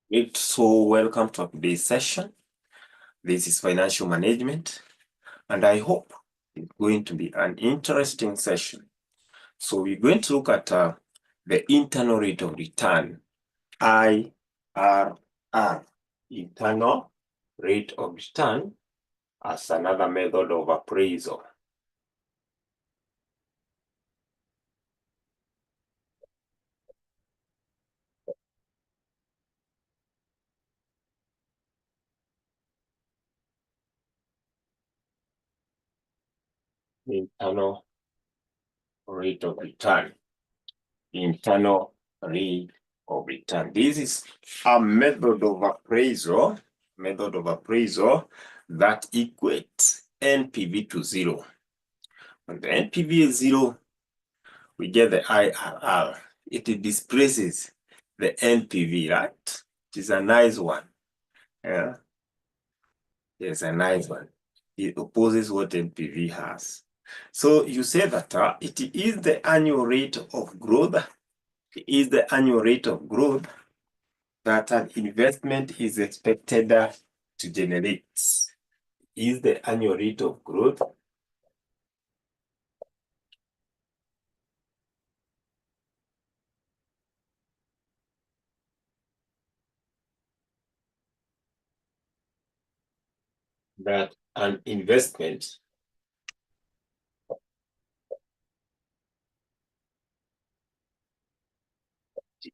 Great. So welcome to today's session. This is financial management, and I hope it's going to be an interesting session. So we're going to look at the internal rate of return, IRR, internal rate of return, as another method of appraisal. Internal rate of return. Internal rate of return. This is a method of appraisal that equates NPV to zero. When the NPV is zero, we get the IRR. It displaces the NPV, right? It is a nice one. Yeah, it's a nice one. It opposes what NPV has. So you say that it is the annual rate of growth. It is the annual rate of growth that an investment is expected to generate. Is the annual rate of growth that an investment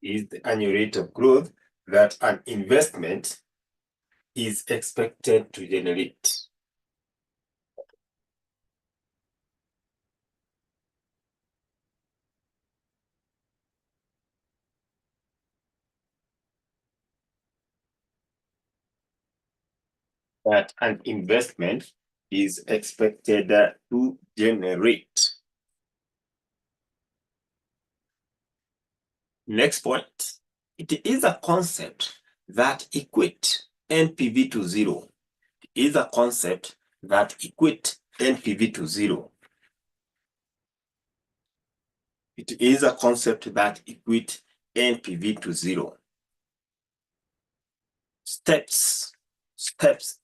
is the annual rate of growth that an investment is expected to generate. That an investment is expected to generate. Next point, it is a concept that equates NPV to zero. It is a concept that equates NPV to zero. It is a concept that equates NPV to zero. Steps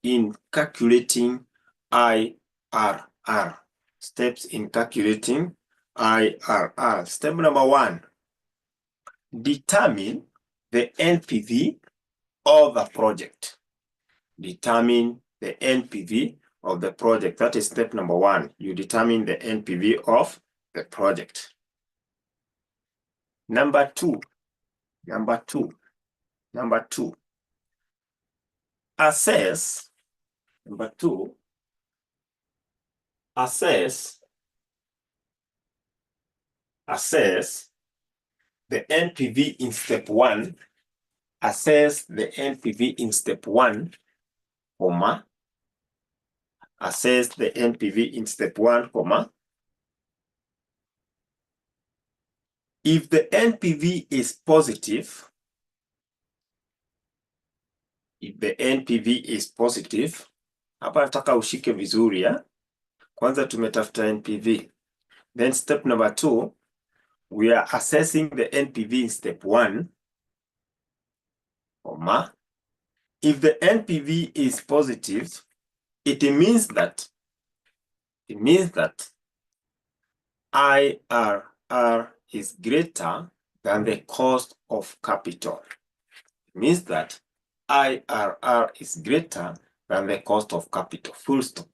in calculating IRR. Steps in calculating IRR. Step number one, determine the NPV of the project. Determine the NPV of the project. That is step number one. You determine the NPV of the project. Number two, assess the NPV in step one. Assess the NPV in step one, comma. Assess the NPV in step one, comma. If the NPV is positive, hapa nataka ushike vizuri ya. Kwanza tumetafuta NPV. Then step number two, we are assessing the NPV in step one, comma. If the NPV is positive, it means that IRR is greater than the cost of capital. It means that IRR is greater than the cost of capital. Full stop.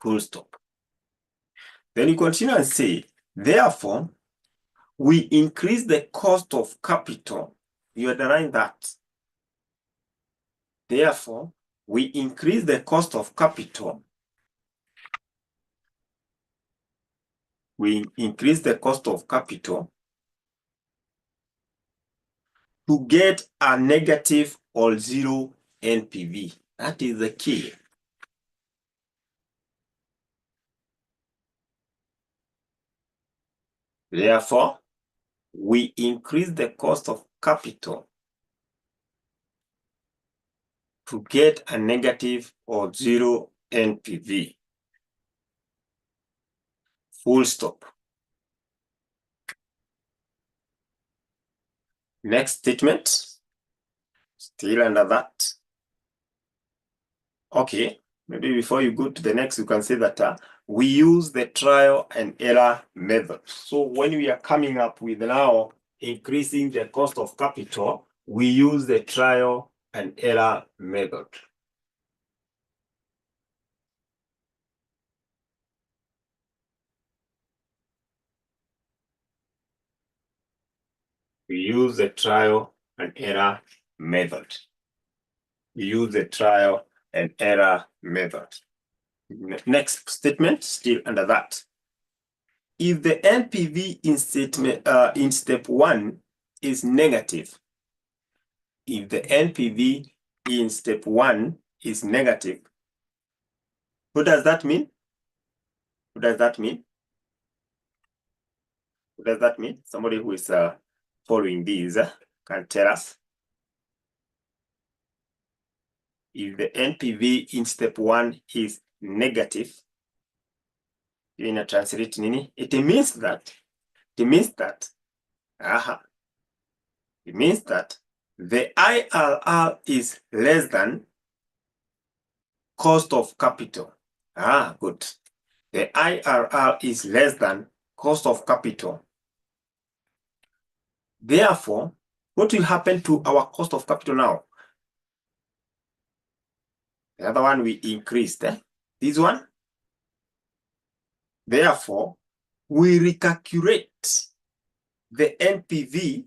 Full stop. Then you continue and say, therefore, we increase the cost of capital. You underline that. Therefore, we increase the cost of capital. We increase the cost of capital to get a negative or zero NPV. That is the key. Therefore, we increase the cost of capital to get a negative or zero NPV. Full stop. Next statement. Still under that. Okay, maybe before you go to the next, you can say that we use the trial and error method. So when we are coming up with now increasing the cost of capital, we use the trial and error method. We use the trial and error method. We use the trial and error method. Next statement, still under that. If the NPV in step 1 is negative, if the NPV in step 1 is negative, what does that mean? What does that mean? What does that mean? Somebody who is following these can tell us. If the NPV in step 1 is negative, in a translate nini, it means that the IRR is less than cost of capital. Good. The IRR is less than cost of capital. Therefore, what will happen to our cost of capital now? The other one we increased, this one. Therefore, we recalculate the NPV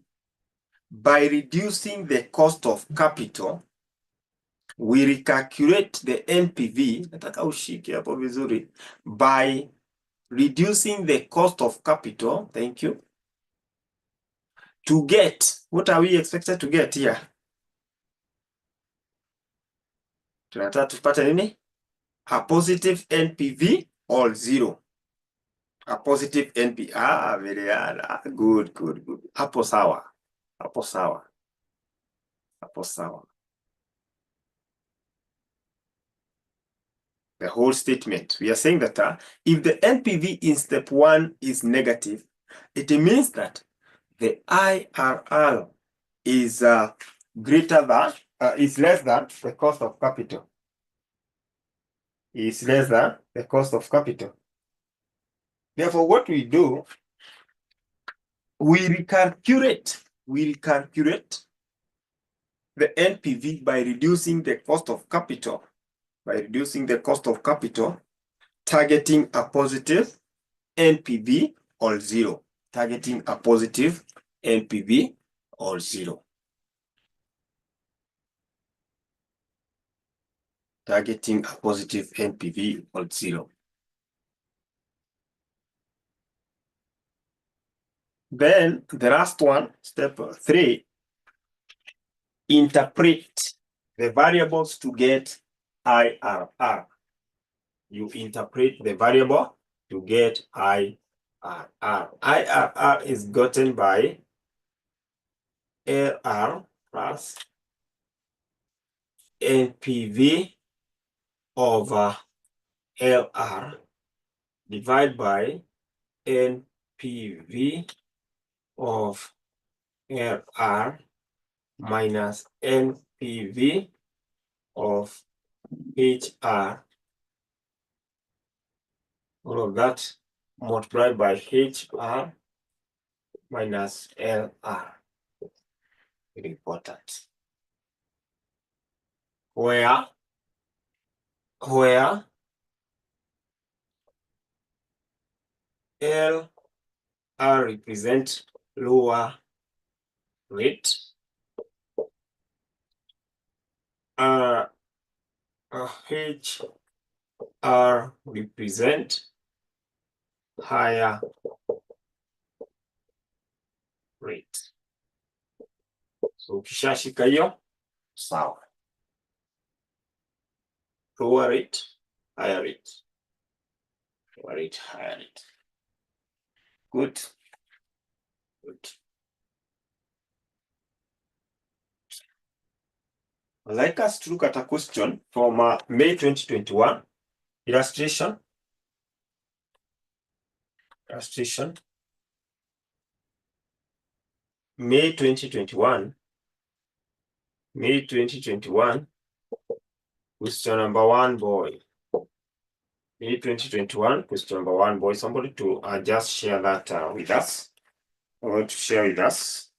by reducing the cost of capital. We recalculate the NPV, nataka ushike hapo vizuri, by reducing the cost of capital, thank you, to get, what are we expected to get here? Tunataka tupate nini? A positive NPV or zero? A positive NPV, very good. Hapo sawa. The whole statement. We are saying that if the NPV in step 1 is negative, it means that the IRR is greater than, is less than the cost of capital. Is less than the cost of capital. Therefore, what we do, we recalculate the NPV by reducing the cost of capital. Targeting a positive NPV or zero. Targeting a positive NPV or zero. Targeting a positive NPV or zero. Then the last one, step 3, interpret the variables to get IRR. You interpret the variable to get IRR. IRR is gotten by LR plus NPV over LR divided by NPV of LR minus NPV of HR. All of that multiplied by HR minus LR. Very important. Where LR represent lower rate, HR represent higher rate. So ukishashika hiyo sawa. Lower rate, higher rate. Lower rate, higher rate. Good. I'd like us to look at a question from May 2021. Illustration. May 2021. May 2021. Question number 1, boy. May 2021. Question number 1, boy. Somebody to just share that with us. I want to share with us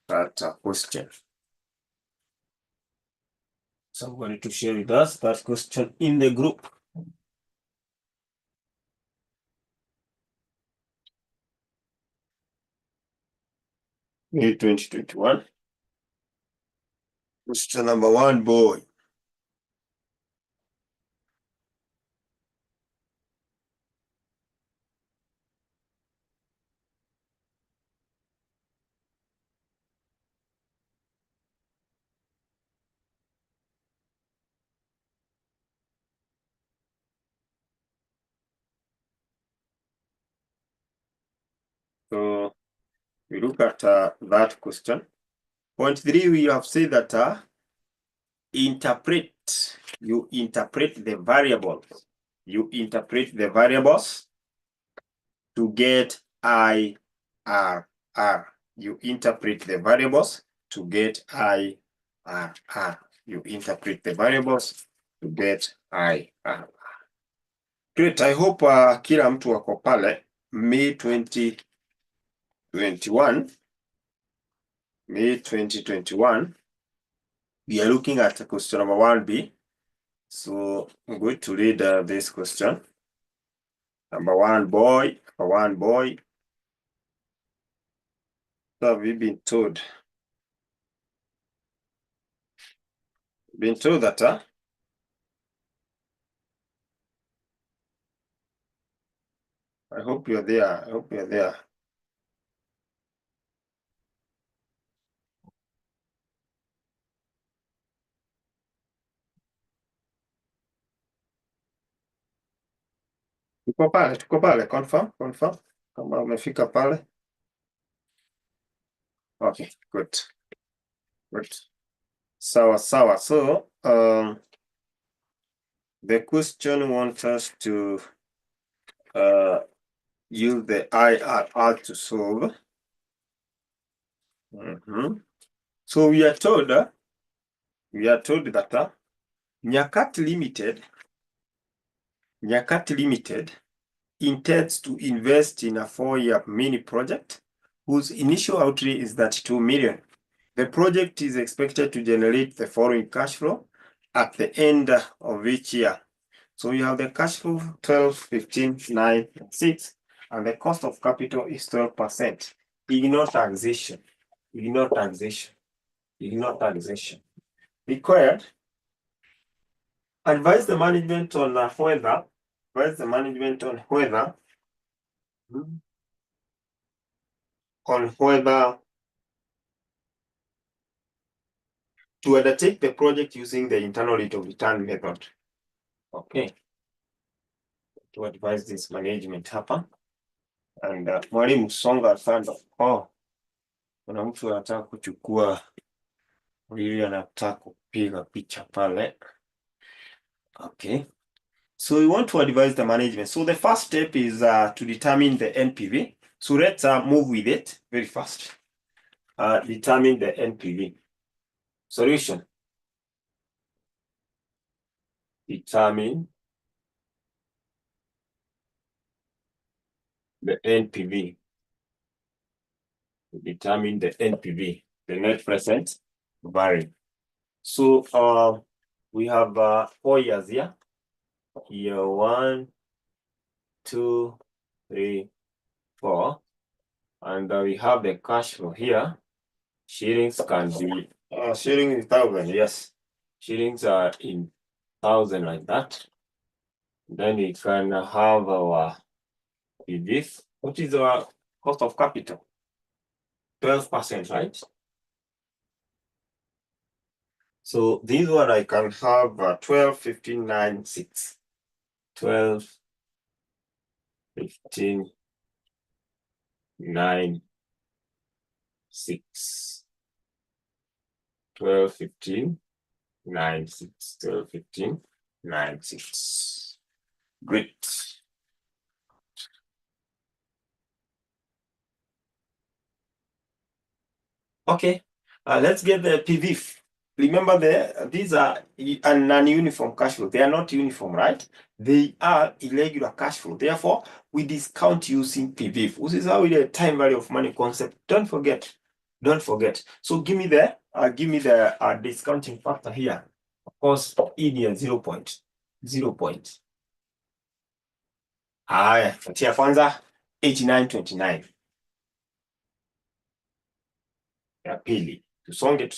that question. Somebody to share with us that question in the group. May 2021. Question number 1, boy. So we look at that question. Point 3, we have said that you interpret the variables. You interpret the variables to get IRR. You interpret the variables to get IRR. You interpret the variables to get IRR. Great, I hope kila mtu wako pale. May 2021. May 2021. We are looking at question number 1B. So I'm going to read this question. Number 1, boy. Number 1, boy. So have you been told? Been told that I hope you're there. I hope you're there. Tuko pale, confirm. Kama umefika pale. Okay, good. Sawa. So, the question wants us to use the IRR to solve. So we are told that Nyakati Limited intends to invest in a 4-year mini project whose initial outlay is 32 million. The project is expected to generate the following cash flow at the end of each year. So you have the cash flow 12, 15, 9, and 6, and the cost of capital is 12%. Ignore taxation. Required. Advise the management on whether to undertake the project using the internal rate of return method. Okay. To advise this management hapa. And mwalimu songa sana. Kuna mtu anataka kuchukua ili anataka kupiga picha pale. Okay. So we want to advise the management. So the first step is to determine the NPV. So let's move with it very fast. Determine the NPV. Solution. Determine the NPV. Determine the NPV, the net present value. So we have 4 years here. Year 1, 2, 3, 4. And we have the cash flow here. Shillings can be shilling in 1,000, yes. Shillings are in 1,000 like that. Then we can have our this. What is our cost of capital? 12%, right? So this one I can have 12, 15, 9, 6. 12, 15, 9, 6. 12, 15, 9, 6. 12, 15, 9, 6. Great. Okay, let's get the PV. remember these are a non-uniform cash flow. They are not uniform, right? They are irregular cash flow. Therefore, we discount using PV. This is how we do a time value of money concept. Don't forget. Don't forget. So give me the discounting factor here. Of course, in here 0 point. 0 point. Haya, fatia kwanza 89.29. Ya pili. Tusonge.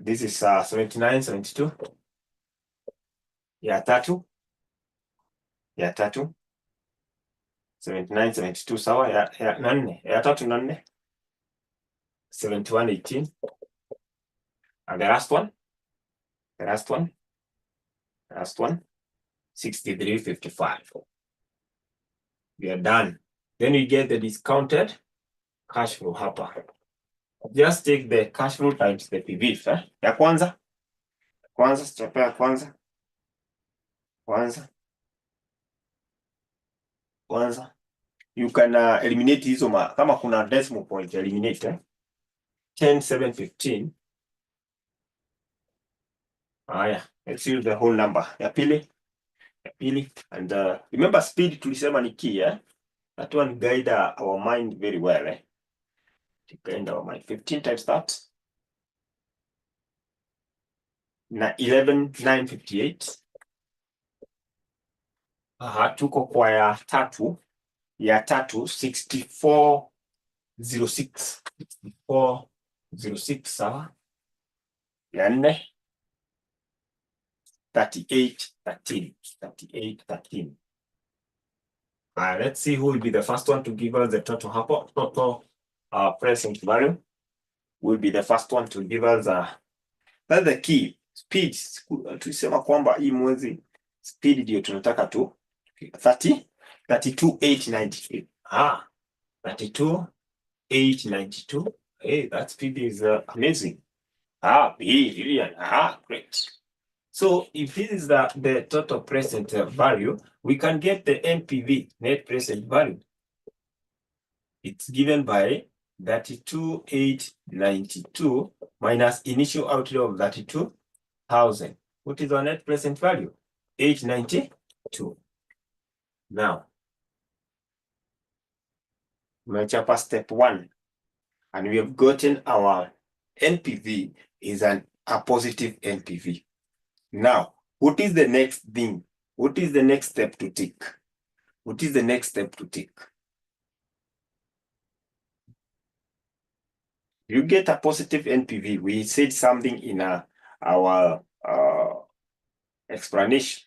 This is 79.72. Ya tatu 79.72 sawa. Ya nne, ya tatu na nne 71.18. And the last one 63.55. We are done. Then we get the discounted cash flow hapa. Just take the cash flow times the PV. Ya kwanza step ya kwanza. You can eliminate hizo kama kuna decimal point eliminate 10,715. Haya, let's use the whole number. Ya pili and remember speed tulisema ni key, that one guide our mind very well, to guide our mind. 15 times that na 11,958. Tuko kwa ya tatu 6406 sawa. Ya nne 3813. Let's see who will be the first one to give us the total hapo. Total present value will be the first one to give us that's the key. Speed tulisema kwamba hii mwezi speed ndio tunataka tu 32,892. 32,892. Hey, that speed is amazing. Brilliant. Great. So if this is the total present value, we can get the NPV, net present value. It's given by 32,892 minus initial outlay of 32,000. What is our net present value? 892. Now, Machapa step 1, and we have gotten our NPV is a positive NPV. Now, what is the next thing? What is the next step to take? You get a positive NPV. We said something in our explanation.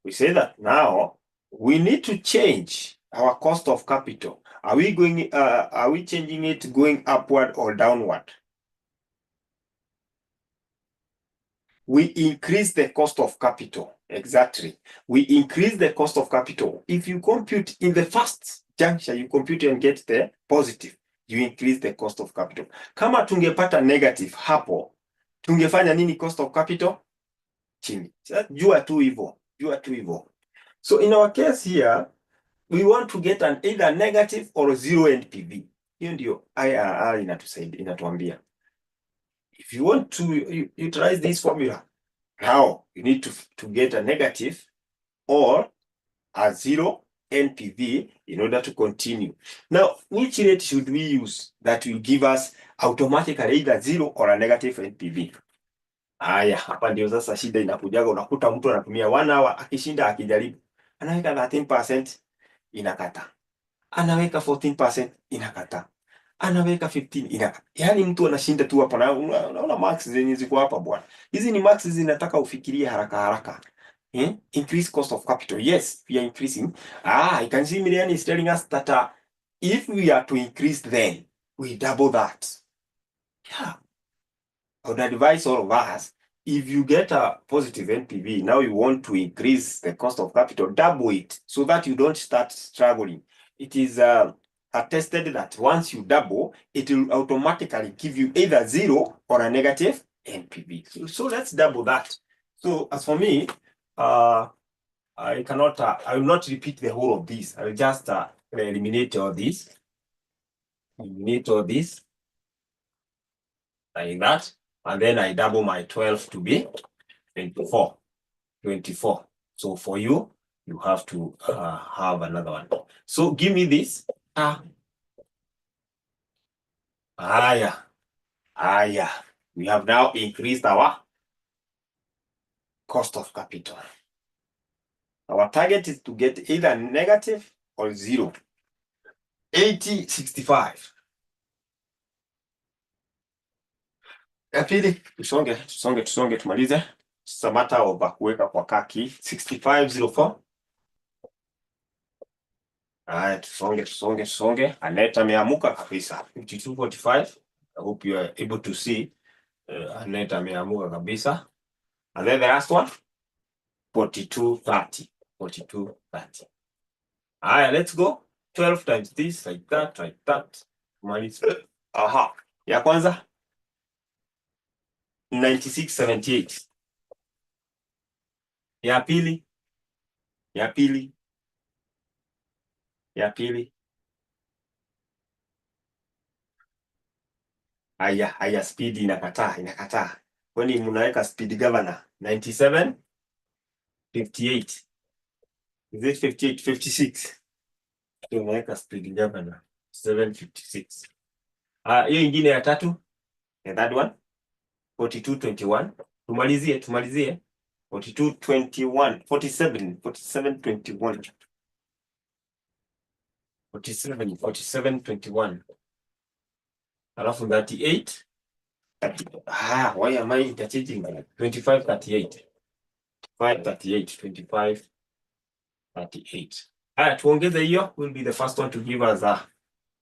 We say that now we need to change our cost of capital. Are we changing it going upward or downward? We increase the cost of capital. Exactly. We increase the cost of capital. If you compute in the first juncture, you compute and get the positive, you increase the cost of capital. Kama tungepata negative hapo, tungefanya nini cost of capital? Chini. Jua tu hivyo. So in our case here, we want to get an either negative or zero NPV. Hiyo ndio IRR inatuambia. If you want to utilize this formula, now you need to get a negative or a zero NPV in order to continue. Now, which rate should we use that will give us automatically either zero or a negative NPV? Hapa ndio sasa shida inakujaga. Unakuta mtu anatumia 1 hour akishinda akijaribu. Anaweka 13% inakata. Anaweka 14% inakata. Anaweka 15 inakata. Yaani mtu anashinda tu hapa na unaona max zenye ziko hapa bwana. Hizi ni max zinataka ufikirie haraka. Increase cost of capital. Yes, we are increasing. I can see Miriam is telling us that if we are to increase, then we double that. Yeah. I would advise all of us, if you get a positive NPV, now you want to increase the cost of capital, double it so that you don't start struggling. It is attested that once you double, it will automatically give you either zero or a negative NPV. So let's double that. So as for me, I will not repeat the whole of this. I will just eliminate all this. like that, and then I double my 12 to be 24. 24. So for you, you have to have another one. So give me this. We have now increased our cost of capital. Our target is to get either negative or 0. 80/65. Ya pili, tusonge tumalize. It's a matter of kuweka kwa kaki 6504. Haya, tusonge. Annette ameamuka kabisa. 5245. I hope you are able to see. Annette ameamuka kabisa. And then the last one, 4230. 4230. Haya, let's go. 12 times this, like that. Tumalize. Aha. Ya kwanza 9678. Ya pili. Haya, speed inakataa. Kwani mnaweka speed governor 9758. Is it 58? 56. Tunaweka speed governor 756. Hiyo ingine ya tatu, that one 4221. Tumalizie 4221, 4721. 4721. Alafu 38. Why am I interchanging? 2538. 2538. Tuongeze hiyo, will be the first one to give us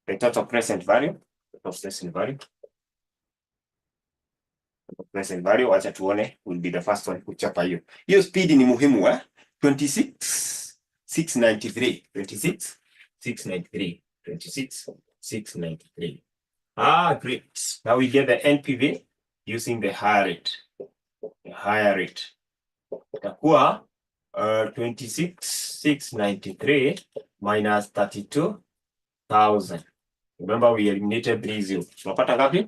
the total present value. Present value, wacha tuone, will be the first one kuchapa hiyo. Hiyo speed ni muhimu 26,693. 26,693. 26,693. Great. Now we get the NPV using the higher rate. The higher rate. Itakuwa 26,693 minus 32,000. Remember we eliminated 3 zeros. Tunapata ngapi?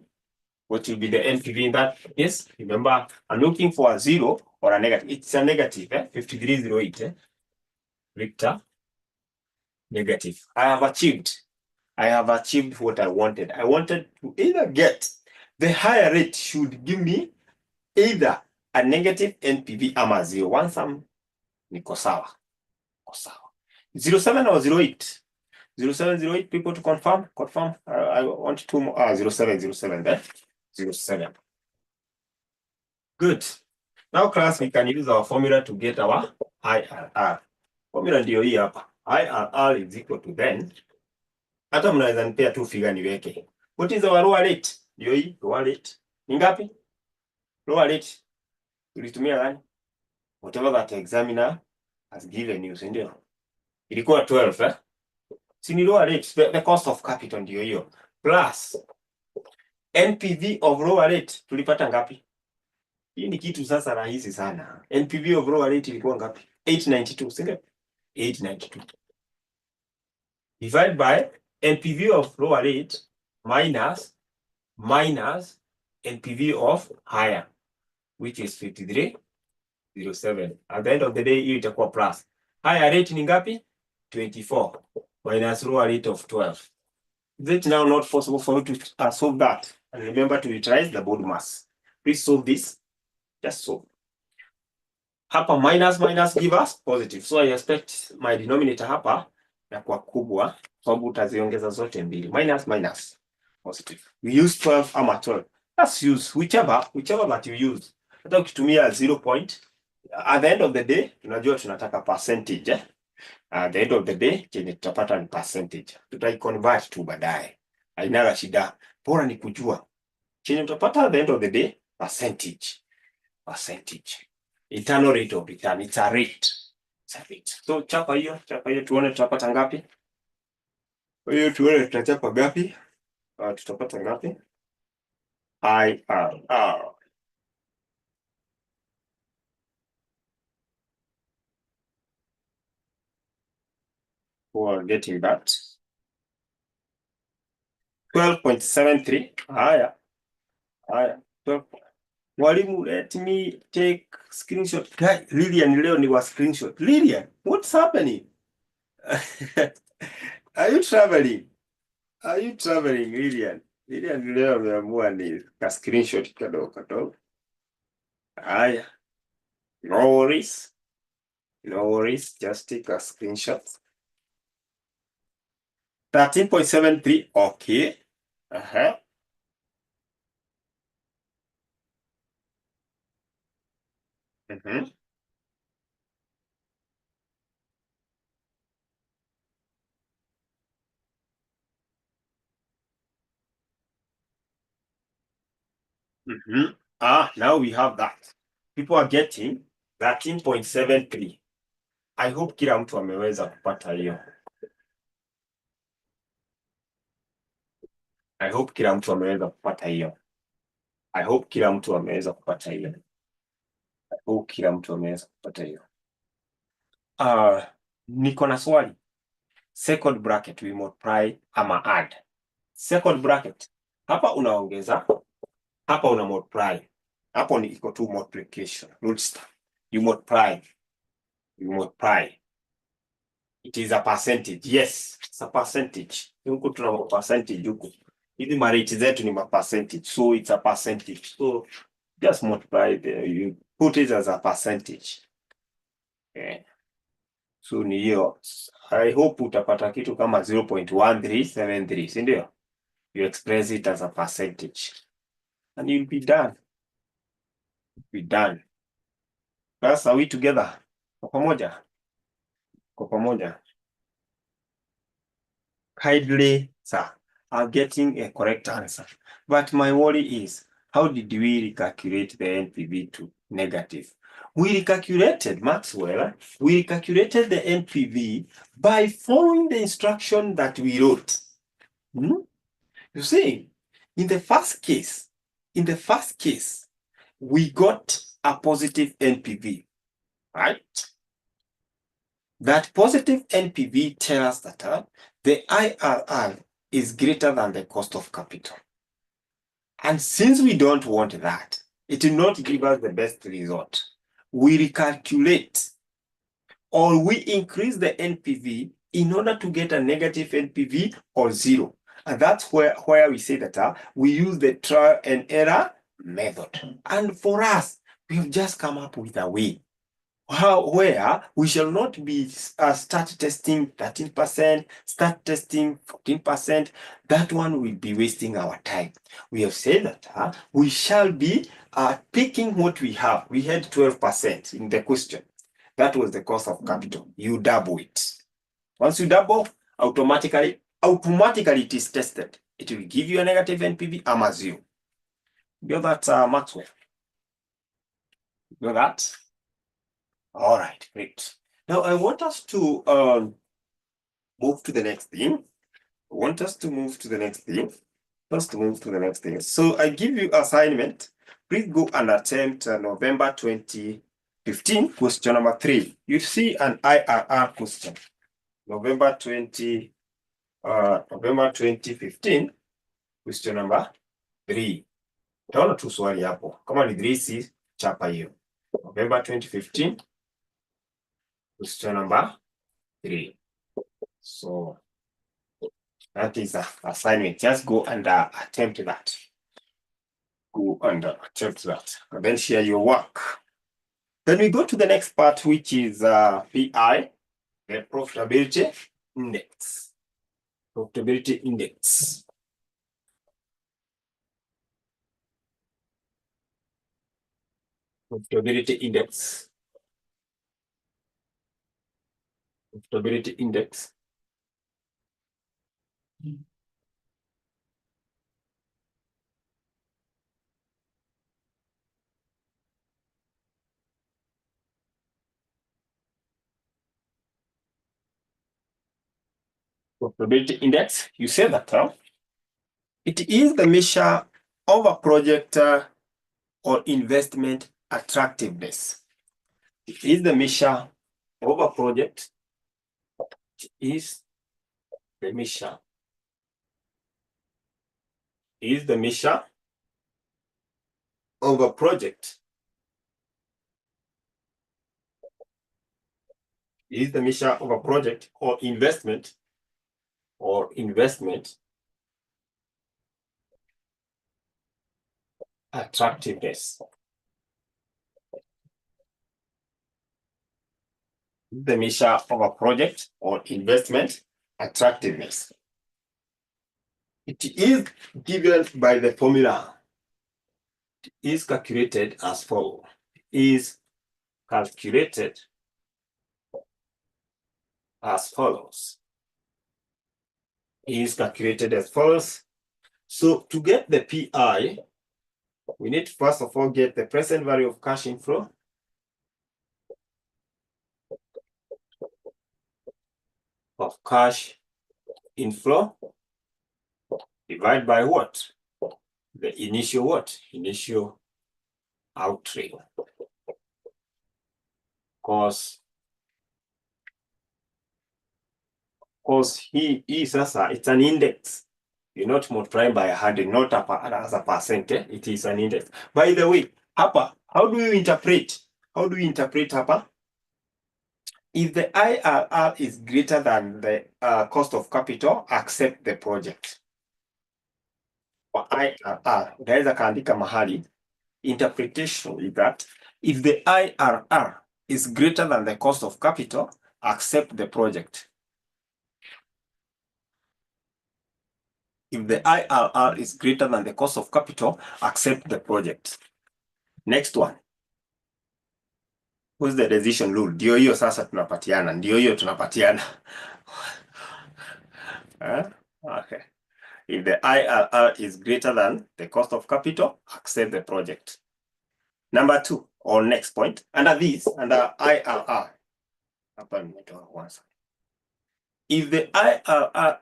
What will be the NPV in that? Yes, remember I'm looking for a 0 or a negative. It's a negative, 5308. Victor, negative. I have achieved what I wanted. I wanted to either get the higher rate should give me either a negative NPV ama 0. One sum niko sawa. 07 or 08? 0708, people to confirm. I want 2 more. 07 there. 07. Good. Now class, we can use our formula to get our IRR. Formula ndio hii hapa. IRR is equal to then. Hata mnaweza nipea tu figure niweke. What is our lower rate? Ndio hii, lower rate. Ni ngapi? Lower rate. Tulitumia gani? Whatever that examiner has given you, ndio. Ilikuwa 12, Si ni lower rate, the cost of capital ndio hiyo. Plus NPV of lower rate tulipata ngapi? Hii ni kitu sasa rahisi sana. NPV of lower rate ilikuwa ngapi? 892, si ndio? 892. Divide by NPV of lower rate minus NPV of higher, which is 5307. At the end of the day, hiyo itakuwa plus. Higher rate ni ngapi? 24 minus lower rate of 12. Is it now not possible for you to solve that? And remember to utilize the board mass. Please solve this. Just solve. Hapa minus give us positive. So I expect my denominator hapa ya kwa kubwa, sababu utaziongeza zote mbili. Minus positive. We use 12 ama 12. Let's use whichever that you use. Hata ukitumia 0 point, at the end of the day, tunajua tunataka percentage. At the end of the day, chenye tutapata ni percentage. Tutai-convert tu baadaye. Haina shida. Bora ni kujua. Chenye tutapata at the end of the day, percentage. Internal rate of return. It's a rate. So chapa hiyo tuone tutapata ngapi. Hiyo tuone tutachapa ngapi. Tutapata ngapi? IRR. We're getting that. 12.73. Haya. Haya, so, mwalimu, let me take screenshot. Guy, Lilian leo ni wa screenshot. Lilian, what's happening? Are you traveling? Are you traveling, Lilian? Lilian leo ameamua ni ka screenshot kadogo kadogo. Haya, no worries. No worries, just take a screenshot. 13.73, okay. Uh-huh. Mm-hmm. Mm-hmm. Now we have that. People are getting 13.73. I hope kila mtu ameweza kupata hiyo. I hope kila mtu ameweza kupata hiyo. I hope kila mtu ameweza kupata hiyo. I hope kila mtu ameweza kupata hiyo. Niko na swali. Second bracket we multiply ama add. Second bracket. Hapa unaongeza, hapa una multiply. Hapo ni iko tu multiplication. You multiply. You multiply. It is a percentage. Yes, it's a percentage. Huku tuna percentage huku. Hizi marate zetu ni ma percentage. So it's a percentage. So just multiply you put it as a percentage. Okay. So ni hiyo. I hope utapata kitu kama 0.1373, si ndio? You express it as a percentage. And you'll be done. Be done. Class, are we together? Kwa pamoja? Kwa pamoja. Kindly, sir, are getting a correct answer. But my worry is, how did we recalculate the NPV to negative? We recalculated, Maxwell, we recalculated the NPV by following the instruction that we wrote. You see, in the first case, we got a positive NPV, right? That positive NPV tells us that the IRR is greater than the cost of capital. And since we don't want that, it will not give us the best result. We recalculate or we increase the NPV in order to get a negative NPV or zero. And that's where we say that we use the trial and error method. And for us, we have just come up with a way where we shall not be start testing 13%, start testing 14%. That one will be wasting our time. We have said that we shall be picking what we have. We had 12% in the question. That was the cost of capital. You double it. Once you double, automatically it is tested. It will give you a negative NPV, ama zero. You got that, Maxwell? You got that? All right, great. Now I want us to move to the next thing. So I give you assignment. Please go and attempt November 2015, question number 3. You see an IRR question. November 2015, question number 3. Utaona tu swali hapo. Kama ni 3 si chapa hiyo. November 2015, question number 3. So that is an assignment. Just go and attempt that. Go and attempt that. And then share your work. Then we go to the next part, which is PI, the profitability index. Profitability index. Profitability index. Profitability index. Profitability index, you say that it is the measure of a project or investment attractiveness. It is the measure of a project. It is the measure. It is the measure of a project is the measure of a project or investment attractiveness. The measure of a project or investment attractiveness. It is given by the formula. It is calculated as follows. Is calculated as follows. Is calculated as follows. So to get the PI, we need to first of all get the present value of cash inflow divide by what? The initial what? Initial outlay. Because it's an index. You're not multiplying by 100, not as a percent. It is an index. By the way, hapa, how do you interpret? How do you interpret hapa? If the IRR is greater than the cost of capital, accept the project. For IRR, unaweza kaandika mahali, interpretation is that if the IRR is greater than the cost of capital, accept the project. If the IRR is greater than the cost of capital, accept the project. Next one. Who's the decision rule? Ndio hiyo sasa tunapatiana. Ndio hiyo tunapatiana. Okay. If the IRR is greater than the cost of capital, accept the project. Number 2, or next point, under this, under IRR. If the IRR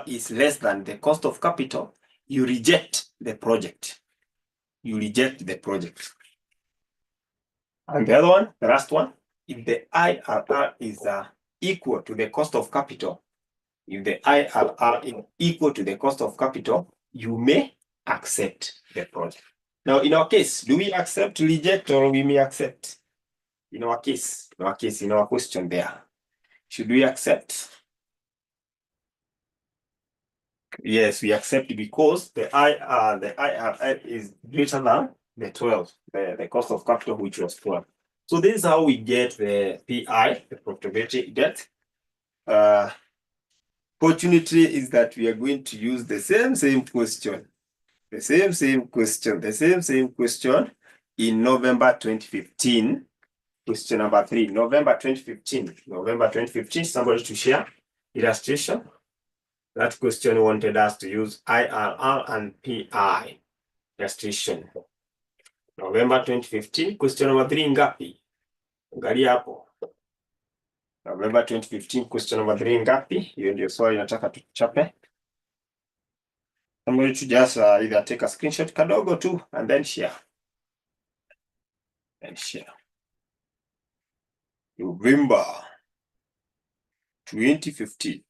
is less than the cost of capital, you reject the project. You reject the project. And the other one, the last one, if the IRR is equal to the cost of capital, if the IRR is equal to the cost of capital, you may accept the project. Now, in our case, do we accept, reject, or we may accept? In our case, in our question there, should we accept? Yes, we accept because the IRR is greater than the 12, the cost of capital, which was 12. So this is how we get the PI, the profitability debt. Fortunately is that we are going to use the same question. The same question in November 2015. Question number 3, November 2015. Somebody to share illustration. That question wanted us to use IRR and PI illustration. November 2015, question number 3 ngapi? Angalia hapo. November 2015, question number 3 ngapi? Hiyo ndio swali nataka tuchape. Somebody to just either take a screenshot kadogo tu and then share. November 2015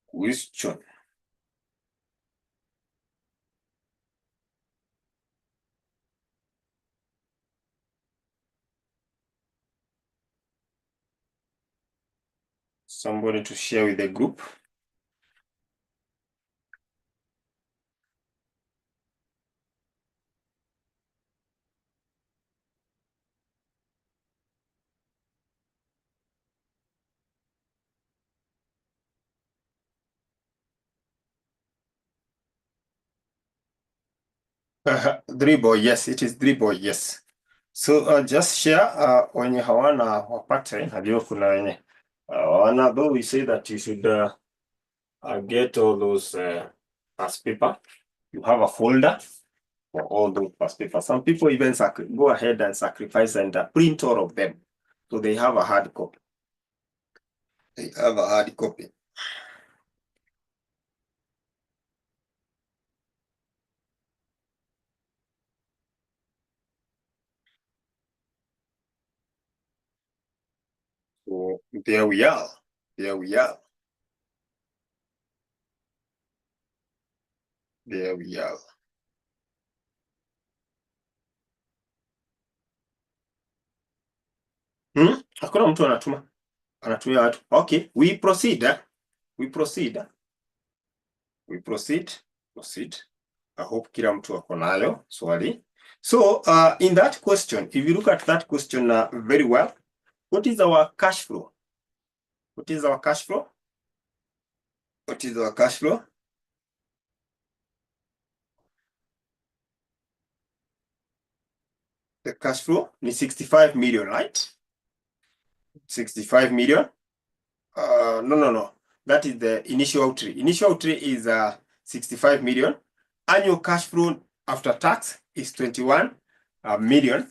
question. Somebody to share with the group. Dribble, yes, it is dribble, yes. So just share wenye hawana wapate, najua kuna wenye hawana, though we say that you should get all those past paper. You have a folder for all those past paper. Some people even go ahead and sacrifice and print all of them. So they have a hard copy. So there we are. Kuna mtu anatumia watu. Okay, we proceed. Proceed. I hope kila mtu ako nayo swali. So, in that question, if you look at that question very well, what is our cash flow? What is our cash flow? The cash flow is 65 million, right? 65 million. No. That is the initial outlay. Initial outlay is 65 million. Annual cash flow after tax is 21 million.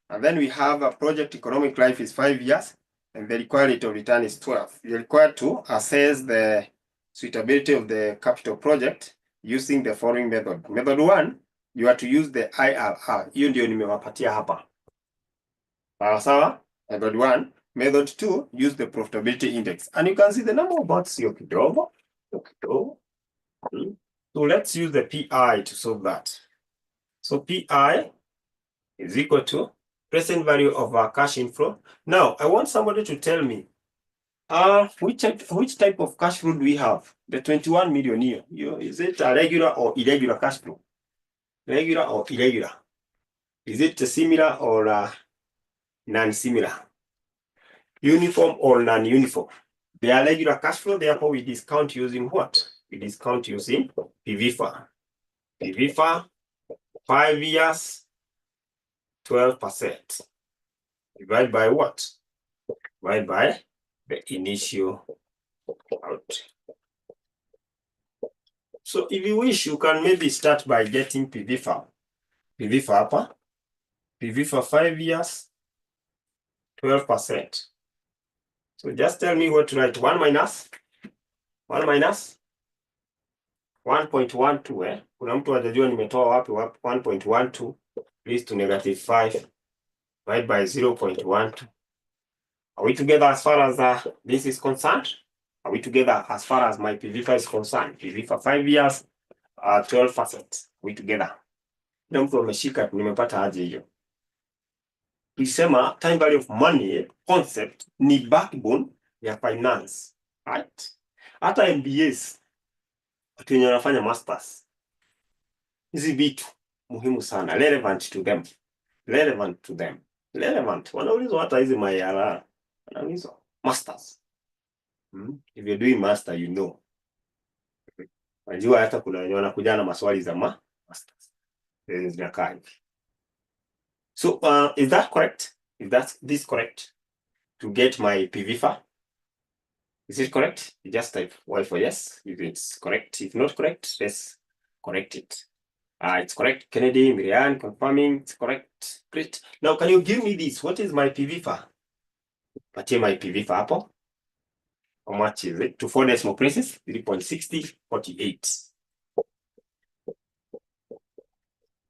And then we have a project economic life is 5 years, and the required rate of return is 12. You're required to assess the suitability of the capital project using the following method. Method 1, you are to use the IRR. Hiyo ndio nimewapatia hapa. Sawa? Method 1. Method 2, use the profitability index. And you can see the number of bots sio kidogo. So let's use the PI to solve that. So PI is equal to present value of our cash inflow. Now, I want somebody to tell me, which type of cash flow do we have? The 21 million here. Is it a regular or irregular cash flow? Regular or irregular? Is it similar or non-similar? Uniform or non-uniform? They are regular cash flow, therefore we discount using what? We discount using PVFA. PVFA, 5 years, 12%. Divide by what? Divide by the initial out. So if you wish, you can maybe start by getting PVFA. PVFA 5 years, 12%. So just tell me what to write. 1 minus 1.12. Kuna mtu atajua nimetoa wapi 1.12 leads to -5 divided by 0.12. Are we together as far as this is concerned? Are we together as far as my PVFA is concerned? PVFA 5 years, 12%. Are we together? Na mtu ameshika, nimepata aje hiyo? Tulisema time value of money concept ni backbone ya finance, right? Hata MBAs, watu wenye wanafanya masters, hizi vitu muhimu sana, relevant to them. Wanaulizwa hata hizi IRR, wanaulizwa masters. If you're doing master, you know. Najua hata kuna wenye wanakuja na maswali za masters. Zinakaa hivi. So, is that correct? Is this correct? To get my PVFA? Is it correct? You just type Y for yes, if it's correct. If not correct, let's correct it. It's correct. Kennedy, Miriam, confirming it's correct. Great. Now, can you give me this? What is my PVFA? Patie my PVFA hapo. How much is it? To 4 decimal places, 3.6048.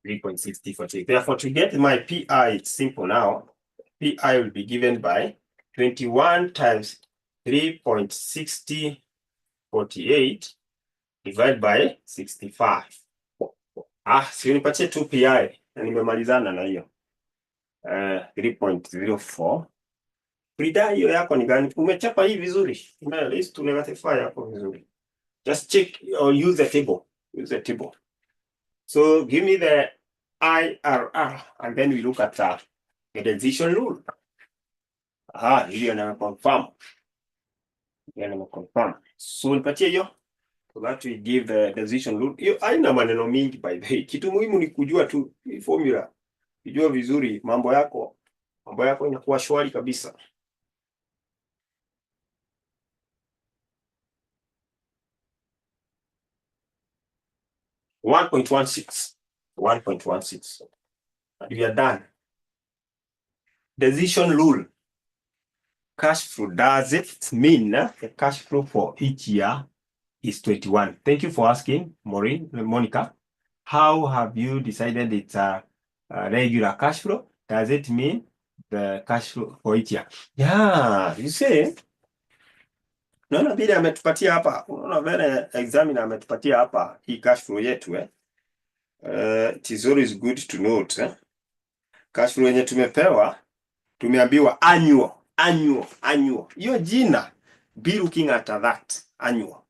3.6048. Therefore, to get my PI, it's simple now. PI will be given by 21 times 3.6048 divided by 65. Si unipatie tu PI na nimemalizana na hiyo. 3.04. Frida hiyo yako ni gani? Umechapa hii vizuri. At least -5 yako vizuri. Just check or use the table. So give me the IRR and then we look at the decision rule. Hiyo na confirm. So nipatie hiyo. So that we give the decision rule. Hiyo haina maneno mingi by the way. Kitu muhimu ni kujua tu formula. Kujua vizuri mambo yako inakuwa shwari kabisa. $1.16. And we are done. Decision rule. Cash flow, does it mean the cash flow for each year is 21? Thank you for asking, Monica. How have you decided it's a regular cash flow? Does it mean the cash flow for each year? Yeah, you see. Naona vile ametupatia hapa. Unaona vile examiner ametupatia hapa hii cash flow yetu it is always good to note cash flow yenye tumepewa, tumeambiwa annual. Annual. Hiyo jina, be looking at that. Annual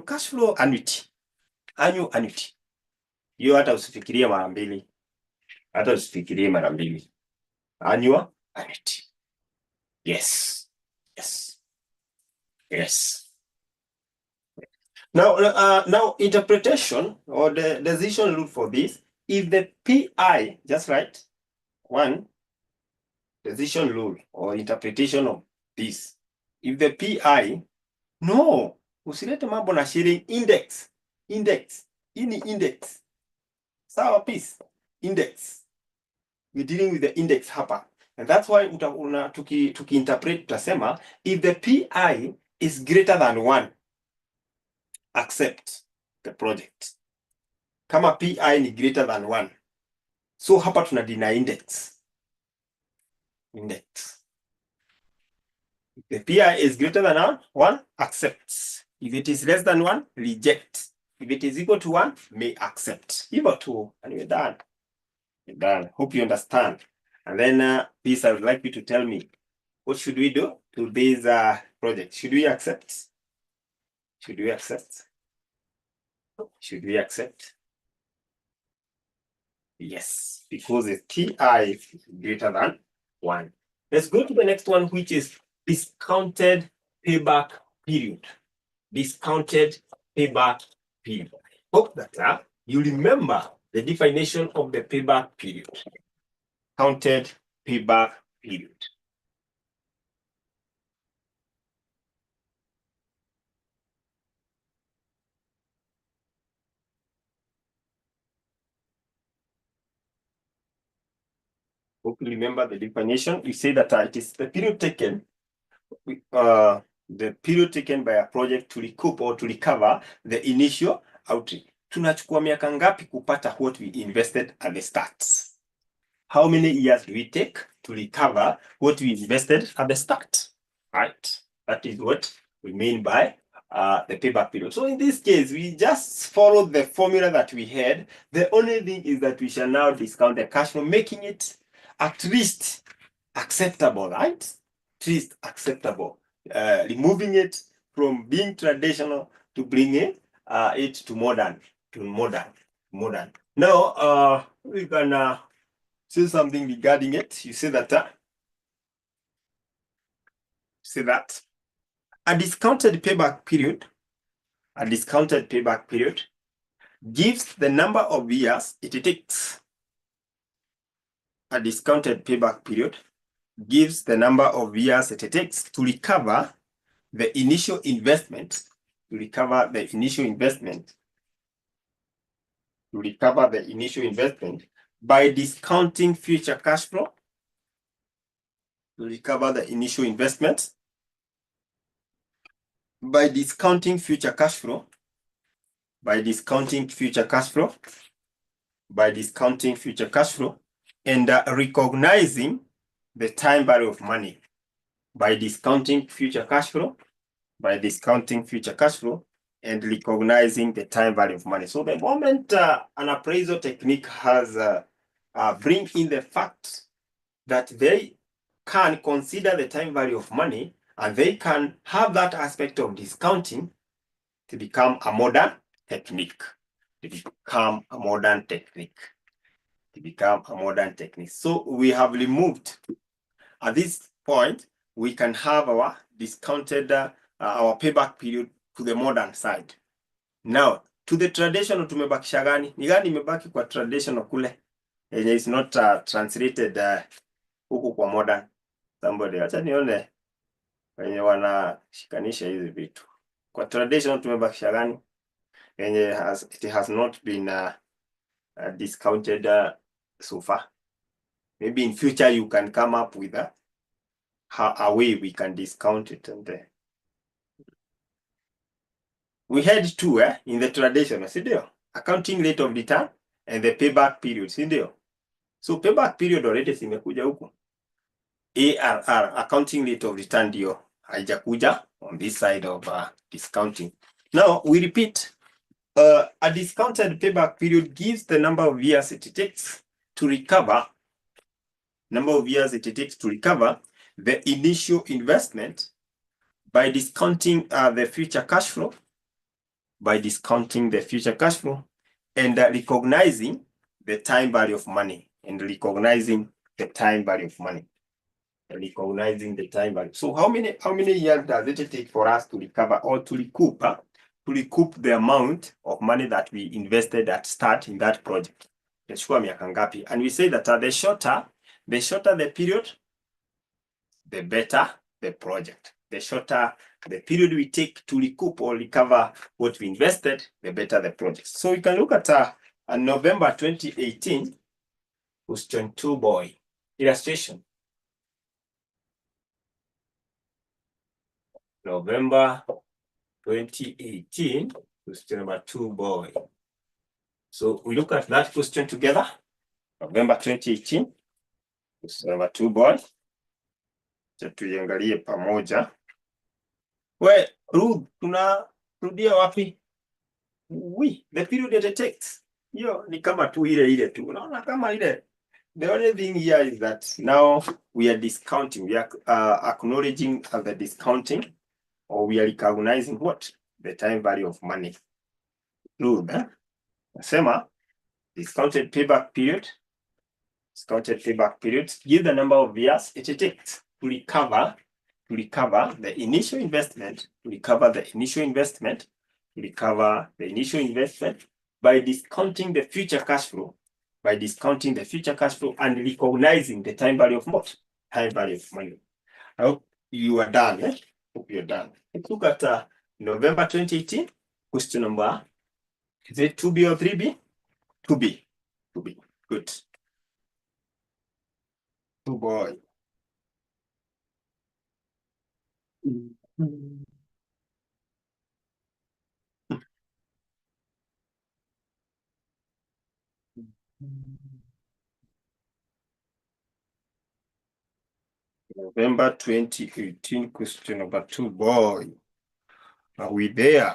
cash flow annuity. Annual annuity. Hiyo hata usifikirie mara mbili. Annual annuity. Yes. Now interpretation or the decision rule for this, if the PI, just right, one decision rule or interpretation of this, if the PI, no, usilete mambo na sharing index. Hii ni index. Sawa piece. Index. We're dealing with the index hapa. And that's why tuki-interpret tutasema, if the PI is greater than 1, accept the project. Kama PI ni greater than 1. So hapa tuna deny index. If the PI is greater than 1, accept. If it is less than 1, reject. If it is equal to 1, may accept. Hivyo tu, and we're done. Hope you understand. And then, please, I would like you to tell me, what should we do to this project? Should we accept? Yes, because the TI is greater than 1. Let's go to the next one, which is discounted payback period. Hope that you remember the definition of the payback period. Counted payback period. Hope you remember the definition. We say that it is the period taken by a project to recoup or to recover the initial outlay. Tunachukua miaka ngapi kupata what we invested at the start? How many years do we take to recover what we invested at the start? Right? That is what we mean by the payback period. So in this case, we just followed the formula that we had. The only thing is that we shall now discount the cash flow, making it at least acceptable, right? At least acceptable. Removing it from being traditional to bringing it to modern. Now, we can say something regarding it. You say that a discounted payback period gives the number of years it takes. A discounted payback period gives the number of years it takes to recover the initial investment, by discounting future cash flow, by discounting future cash flow, and recognizing the time value of money. By discounting future cash flow, and recognizing the time value of money. So the moment an appraisal technique has bring in the fact that they can consider the time value of money, and they can have that aspect of discounting to become a modern technique. So we have removed, at this point, we can have our discounted, our payback period to the modern side. Now, to the traditional, tumebakisha gani? Ni gani imebaki kwa traditional kule? It is not translated huku kwa modern. Somebody, acha nione wenye wanashikanisha hizi vitu. Kwa traditional tumebakisha gani? It has not been discounted so far. Maybe in future you can come up with a way we can discount it. And we had two in the traditional, sindio? Accounting rate of return and the payback period, sindio? So payback period already zimekuja huku. ARR, accounting rate of return, ndio haijakuja on this side of discounting. Now we repeat, a discounted payback period gives the number of years it takes to recover, the initial investment by discounting the future cash flow, and recognizing the time value of money, So how many years does it take for us to recover or to recoup the amount of money that we invested at start in that project? And we say that the shorter the period, the better the project. The shorter the period we take to recoup or recover what we invested, the better the project. So you can look at a November 2018 question 2 boy illustration. November 2018 question number 2 boy. So we look at that question together. November 2018 question number 2 boy. Tuiangalie pamoja. Ruth, tunarudia wapi? The period that it takes. Hiyo ni kama tu ile tu. Unaona kama ile. The only thing here is that now we are discounting. We are acknowledging the discounting, or we are recognizing what? The time value of money. Ruth, Nasema, discounted payback period. Give the number of years it takes to recover the initial investment, by discounting the future cash flow, and recognizing the time value of what? Time value of money. I hope you are done. Hope you're done. Let's look at November 2018, question number, is it 2B or 3B? 2B. Good. 2 boy. November 2018, question number 2 boy. Are we there?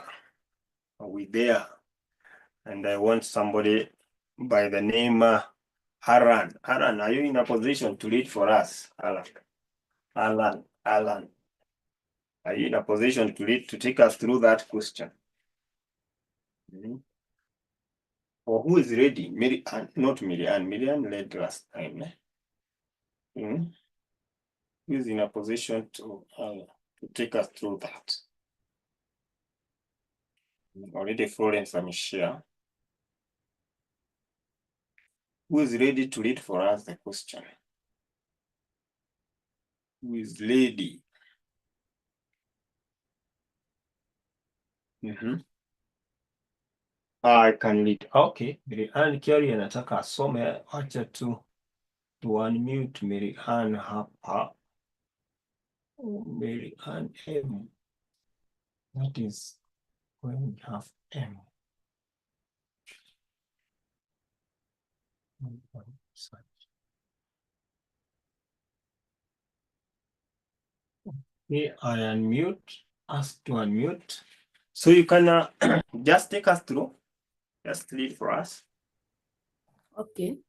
And I want somebody by the name Alan. Alan, are you in a position to read for us? Alan. Are you in a position to read, to take us through that question? Or who is ready? Not Miriam. Miriam led last time. Who is in a position to take us through that? Already Florence and Michelle. Who is ready to read for us the question? Who is ready? I can read. Okay. Mary-Ann Kiari anataka asome. Acha tu unmute Mary-Ann hapa. Mary-Ann M. That is when we have M. Okay, I unmute. Ask to unmute. So you can just take us through. Just read for us. Okay.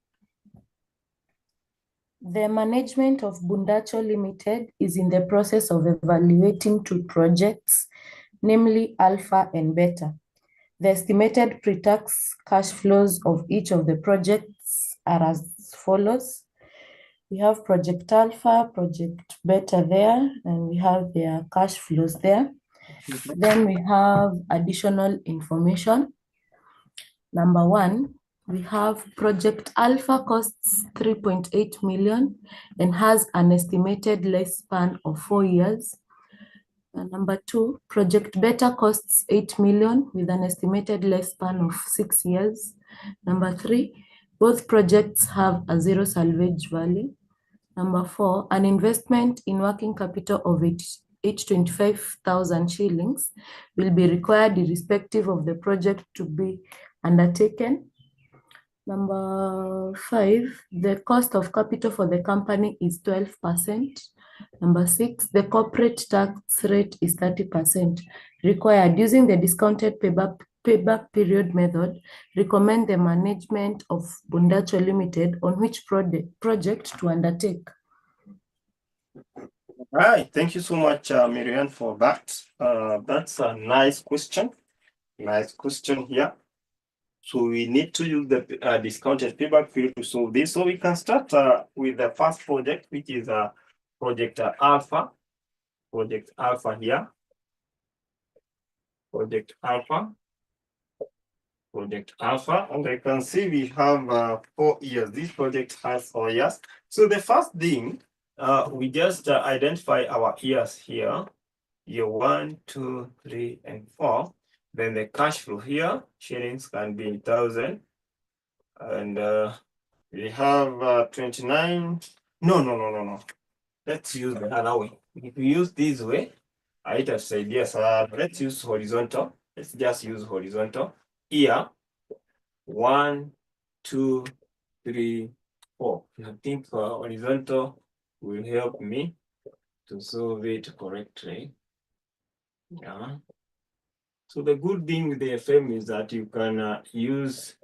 The management of Bundacho Limited is in the process of evaluating 2 projects, namely Alpha and Beta. The estimated pre-tax cash flows of each of the projects are as follows. We have Project Alpha, Project Beta there, and we have their cash flows there. Then we have additional information. Number 1, we have Project Alpha costs 3.8 million and has an estimated lifespan of 4 years. And number 2, Project Beta costs 8 million with an estimated lifespan of 6 years. Number 3, both projects have a 0 salvage value. Number 4, an investment in working capital of 825,000 shillings will be required irrespective of the project to be undertaken. Number 5, the cost of capital for the company is 12%. Number 6, the corporate tax rate is 30%. Required using the discounted payback period method. Recommend the management of Bundacho Limited on which project to undertake. Right, thank you so much, Marianne, for that. That's a nice question. Nice question here. So we need to use the discounted payback period to solve this. So we can start with the first project, which is project Alpha. Project Alpha here. Project Alpha. Project Alpha. And I can see we have 4 years. This project has 4 years. So the first thing, we just identify our years here. Year 1, 2, 3, and 4. Then the cash flow here, shillings can be 1,000. And we have 29. No. Let's use the other way. If we use this way, I have said yes. Let's use horizontal. Let's just use horizontal. Here, 1, 2, 3, 4. I think horizontal will help me to solve it correctly. Yeah. So the good thing with the FM is that you can use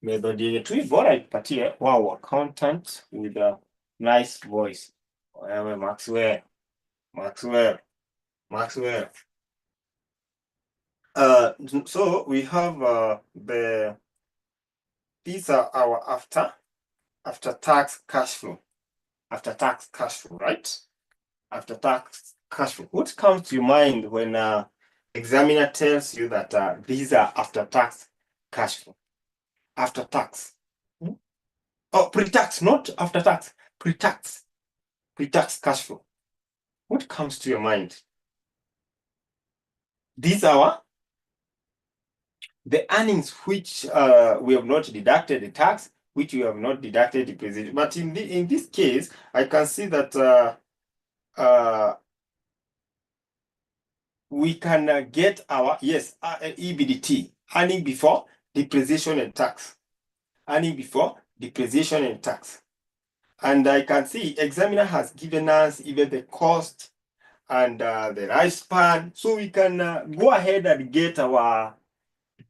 method yenye tuibora ipatie wao accountant with a nice voice. Wewe Maxwell. So we have these are our after tax cash flow. After tax cash flow, right? After tax cash flow. What comes to your mind when examiner tells you that these are after tax cash flow? After tax. Oh, pre-tax, not after tax. Pre-tax. Pre-tax cash flow. What comes to your mind? These are the earnings which we have not deducted the tax, which we have not deducted the depreciation. But in this case, I can see that we can get our, yes, EBDT, earning before depreciation and tax. Earning before depreciation and tax. And I can see examiner has given us even the cost and the lifespan. So we can go ahead and get our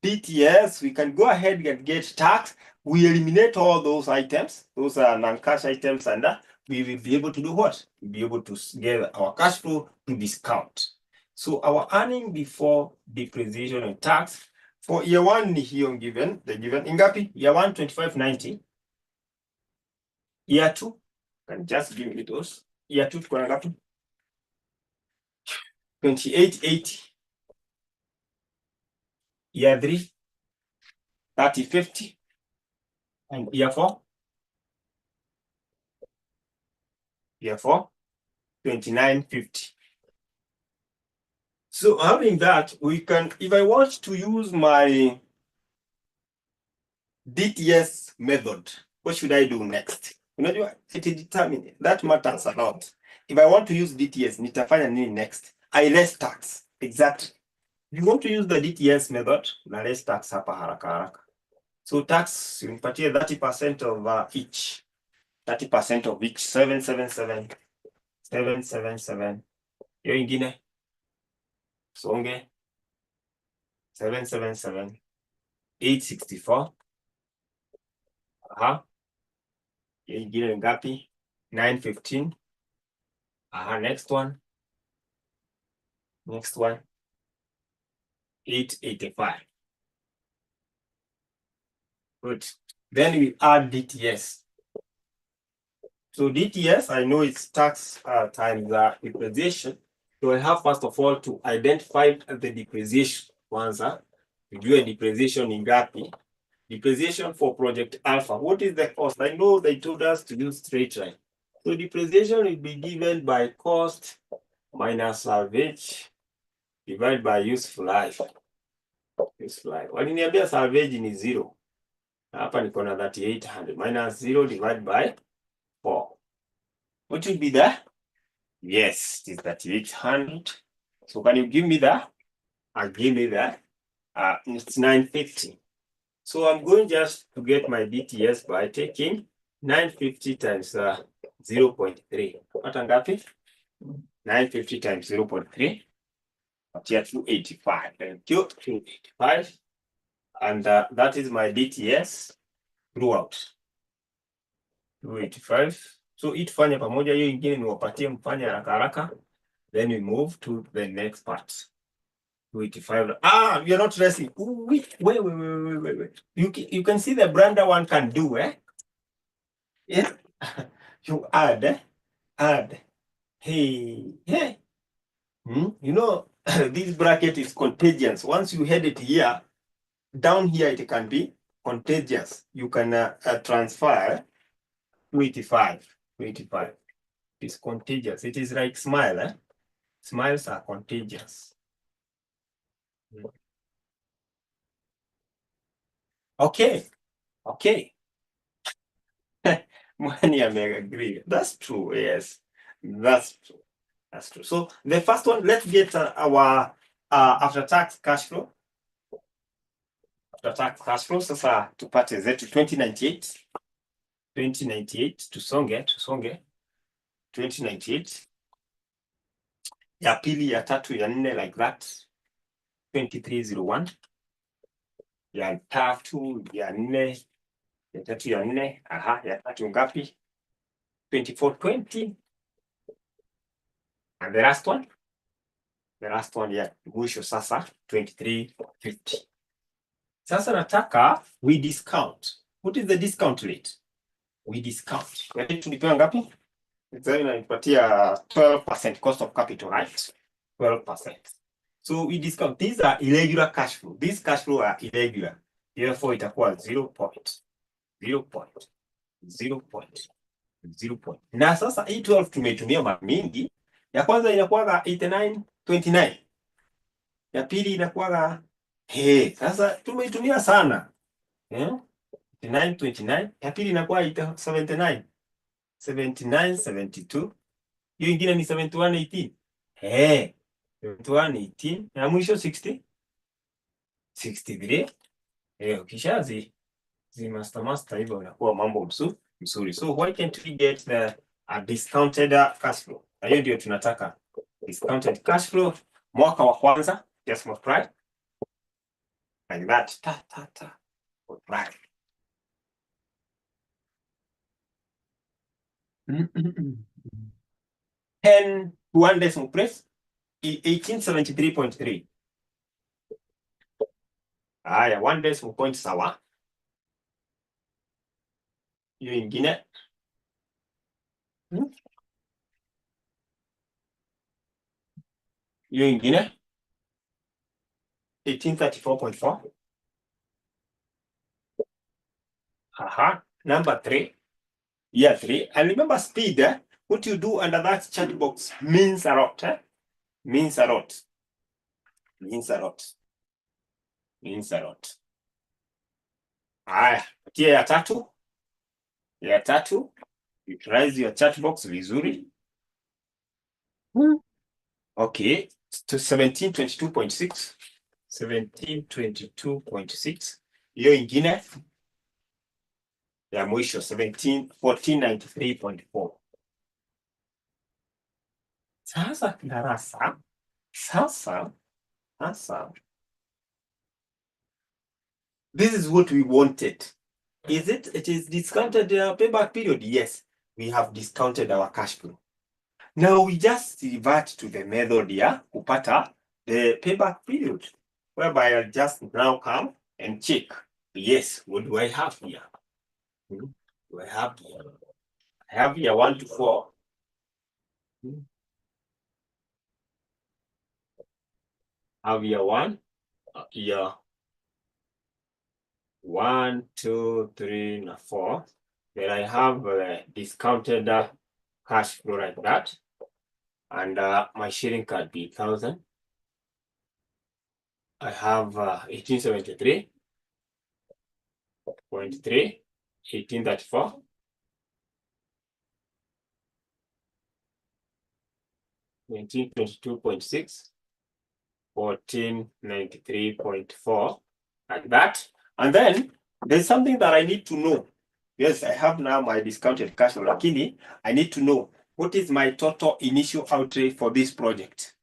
DTS. We can go ahead and get tax. We eliminate all those items. Those are non-cash items, and we will be able to do what? We'll be able to get our cash flow to discount. So our earning before depreciation and tax for year 1 here given, the given ingapi? Year 1, 2590. Year 2, can just give me those. Year 2 tuko na ngapi? 2880. Year 3, 3050. And year 4? Year 4, 2950. So having that, we can, if I want to use my DTS method, what should I do next? Unajua, it determines, that matters a lot. If I want to use DTS, nitafanya nini next? I less tax. Exactly. If you want to use the DTS method, na less tax hapa haraka haraka. So tax, unipatie 30% of each. 30% of each, 777. 777. Hiyo ingine. Songe. 777. 864. Aha. Hiyo ingine ngapi? 915. Aha, next one. Next one. 885. Good. Then we add DTS. So DTS, I know it's tax times depreciation. So I have first of all to identify the depreciation. Kwanza, we do a depreciation in ngapi. Depreciation for project Alpha. What is the cost? I know they told us to use straight line. So depreciation will be given by cost minus salvage divided by useful life. Useful life. Waliniambia salvage ni 0. Hapa niko na 3800 minus 0 divided by 4. What will be that? Yes, it is 3800. So can you give me that? Give me that. It's 950. So I'm going just to get my DTS by taking 950 times 0.3. What ngapi? 950 times 0.3. Here 285. Thank you. 285. And that is my DTS throughout. 285. So hii tufanye pamoja, hiyo ingine niwapatie mfanye haraka haraka. Then we move to the next part. 285. You're not resting. Wait. You can see the brander one can do, eh? Yeah. You add. Hey. You know, this bracket is contagious. Once you head it here, down here it can be contagious. You can transfer 285. It's contagious. It is like smile, eh? Smiles are contagious. Okay. Money I may agree. That's true. Yes, that's true. So the first one, let's get our after-tax cash flow. After-tax cash flow. Sasa tupate zetu 2098. Tusonge. 2098. Ya pili, ya tatu, ya nne, like that. 2301. Ya tatu, ya nne. Ya tatu, ya nne. Ya tatu ngapi? 2420. And the last one ya mwisho sasa 2350. Sasa nataka we discount. What is the discount rate? We discount. Tulipewa ngapi? Sasa inanipatia 12% cost of capital, right? 12%. So we discount. These are irregular cash flow. These cash flow are irregular. Therefore itakuwa 0.0. Na sasa hii 12 tumetumia mara mingi. Ya kwanza inakuwa 8929. Ya pili inakuwa sasa tumeitumia sana. 8929. Ya pili inakuwa 79. 72. Hiyo ingine ni 7118. 7118. Na mwisho 63. Ukishazi master hivyo inakuwa mambo mzuri. So why can't we get the discounted cash flow? Na hiyo ndio tunataka. Discounted cash flow mwaka wa kwanza, just multiply like that. Multiply. Ten to one decimal place, 1873.3. Haya, one decimal point sawa. Hiyo ingine. Hiyo ingine 1834.4. Number 3. Year 3. And remember speed, what you do under that chat box means a lot. Means a lot. Haya, tia ya tatu. Utilize your chat box vizuri. Okay, to 1722.6. 1722.6. Hiyo ingine ya mwisho 1493.4. Sasa darasa. Sasa this is what we wanted. It is discounted payback period? Yes, we have discounted our cash flow. Now we just revert to the method here, kupata the payback period, whereby I'll just now come and check. Yes, what do I have here? I have here 1 to 4. I have here 1, here 1, 2, 3, and 4. Then I have discounted cash flow like that, and my sharing card be 1000. I have 1873.3, 1834, 1922.6, 1493.4, like that. And then there's something that I need to know. Yes, I have now my discounted cash flow, lakini I need to know what is my total initial outlay for this project.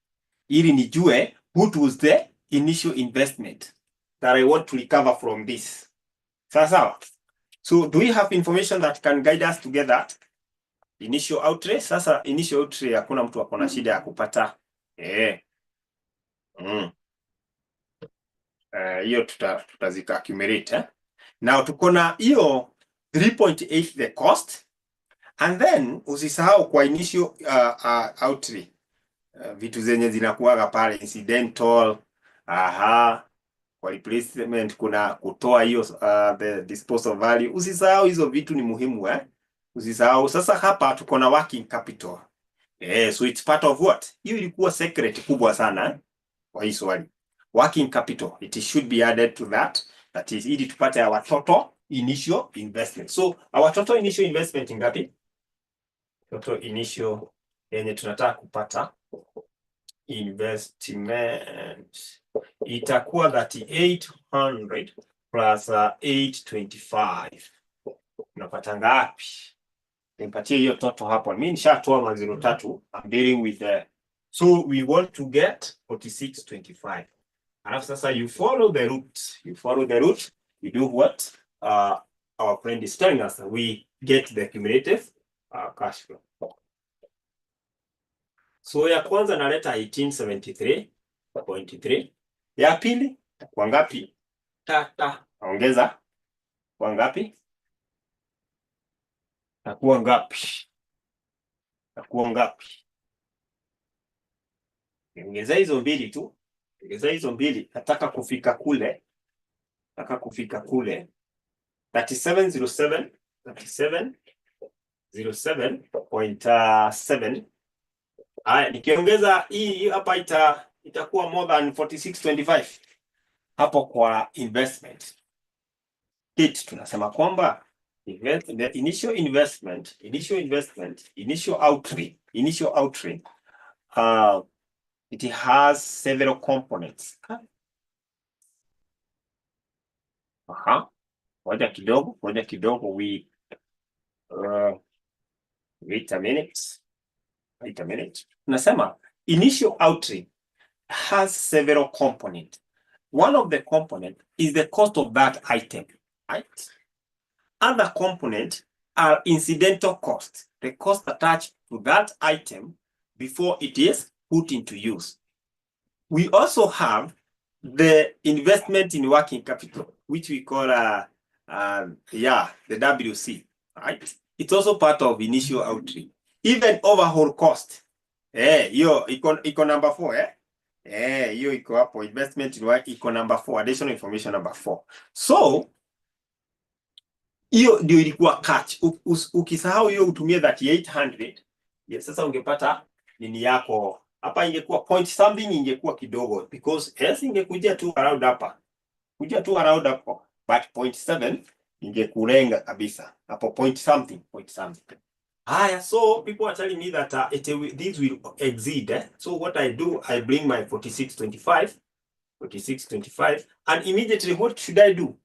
Ili nijue what was the initial investment that I want to recover from this. Sawa. So do we have information that can guide us to get that? initial outlay. Sasa initial outlay hakuna mtu akona shida ya kupata. Hiyo tutazika accumulate. Now tuko na hiyo 3.8 the cost, and then usisahau kwa initial outlay vitu zenye zinakuaga pale incidental, kwa replacement kuna kutoa hiyo the disposal value. Usisahau hizo vitu, ni muhimu usisahau. Sasa hapa tuko na working capital. So it's part of what? Hiyo ilikuwa secret kubwa sana kwa hii swali. Working capital, it should be added to that. That is ili tupate our total initial investment. So our total initial investment ngapi? Total initial yenye tunataka kupata investment itakuwa 3800 plus 825. Unapata ngapi? Nipatie hiyo total hapo. Mimi nishatoa maziro 3. I'm dealing with so we want to get 4625. Alafu sasa you follow the route. You do what our friend is telling us. We get the cumulative cash flow. So ya kwanza naleta 1873.3. Ya pili kwa ngapi? Tata. Ongeza kwa ngapi? Takuwa ngapi? Ongeza hizo mbili tu. Nataka kufika kule. 3707.7. Nikiongeza hii hapa itakuwa more than 4625 hapo kwa investment. Tunasema kwamba the initial outlay it has several components. Ngoja kidogo wait a minute. Nasema initial outlay has several components. One of the components is the cost of that item, right? Other components are incidental costs, the cost attached to that item before it is put into use. We also have the investment in working capital, which we call the WC, right? It's also part of initial outlay. Even overhaul cost. Hiyo iko number 4, hiyo iko hapo, investment in work iko number 4, additional information number 4. So hiyo ndio ilikuwa catch. Ukisahau hiyo utumie 3800. Yes, sasa ungepata nini yako hapa, ingekuwa point something, ingekuwa kidogo because ingekuja tu around hapa. But 0.7 ingekulenga kabisa hapo, point something. So people are telling me that this will exceed. So what I do, I bring my 4625, and immediately what should I do?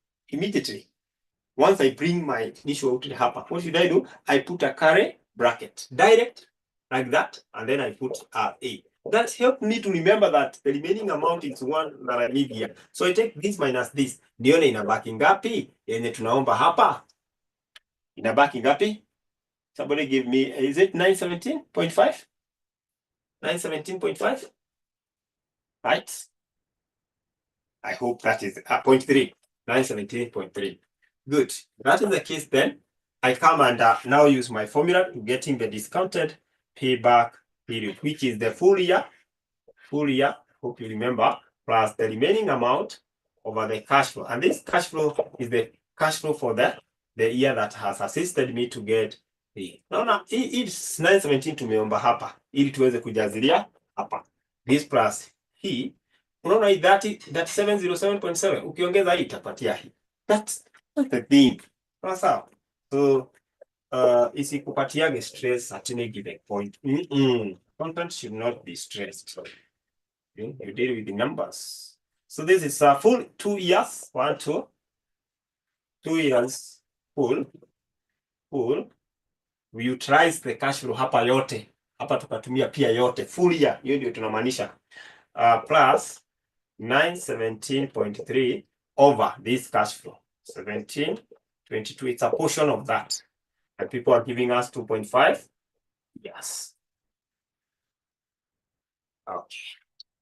Once I bring my initial outlay hapa, what should I do? I put a curly bracket direct like that, and then I put A. That helped me to remember that the remaining amount is one that I leave here. So I take this minus this. Nione inabaki ngapi yenye tunaomba hapa? Inabaki ngapi? Somebody give me, is it 917.5? 917.5? Right? I hope that is 0.3. 917.3. Good. That is the case then. I come and now use my formula to getting the discounted payback period, which is the full year, hope you remember, plus the remaining amount over the cash flow. And this cash flow is the cash flow for the year that has assisted me to get hii. Naona hii 917 tumeomba hapa ili tuweze kujazilia hapa. This plus hii, unaona hii 3707.7 ukiongeza hii itapatia hii. That's the thing. Sawa. So isikupatiage stress at any given point. Content should not be stressed. You deal with the numbers. So this is a full 2 years. 2 years full. We utilize the cash flow hapa yote. Hapa tukatumia pia yote. Full year. Hiyo ndio tunamaanisha. Plus 917.3 over this cash flow. 1722. It's a portion of that. And people are giving us 2.5. years. Okay.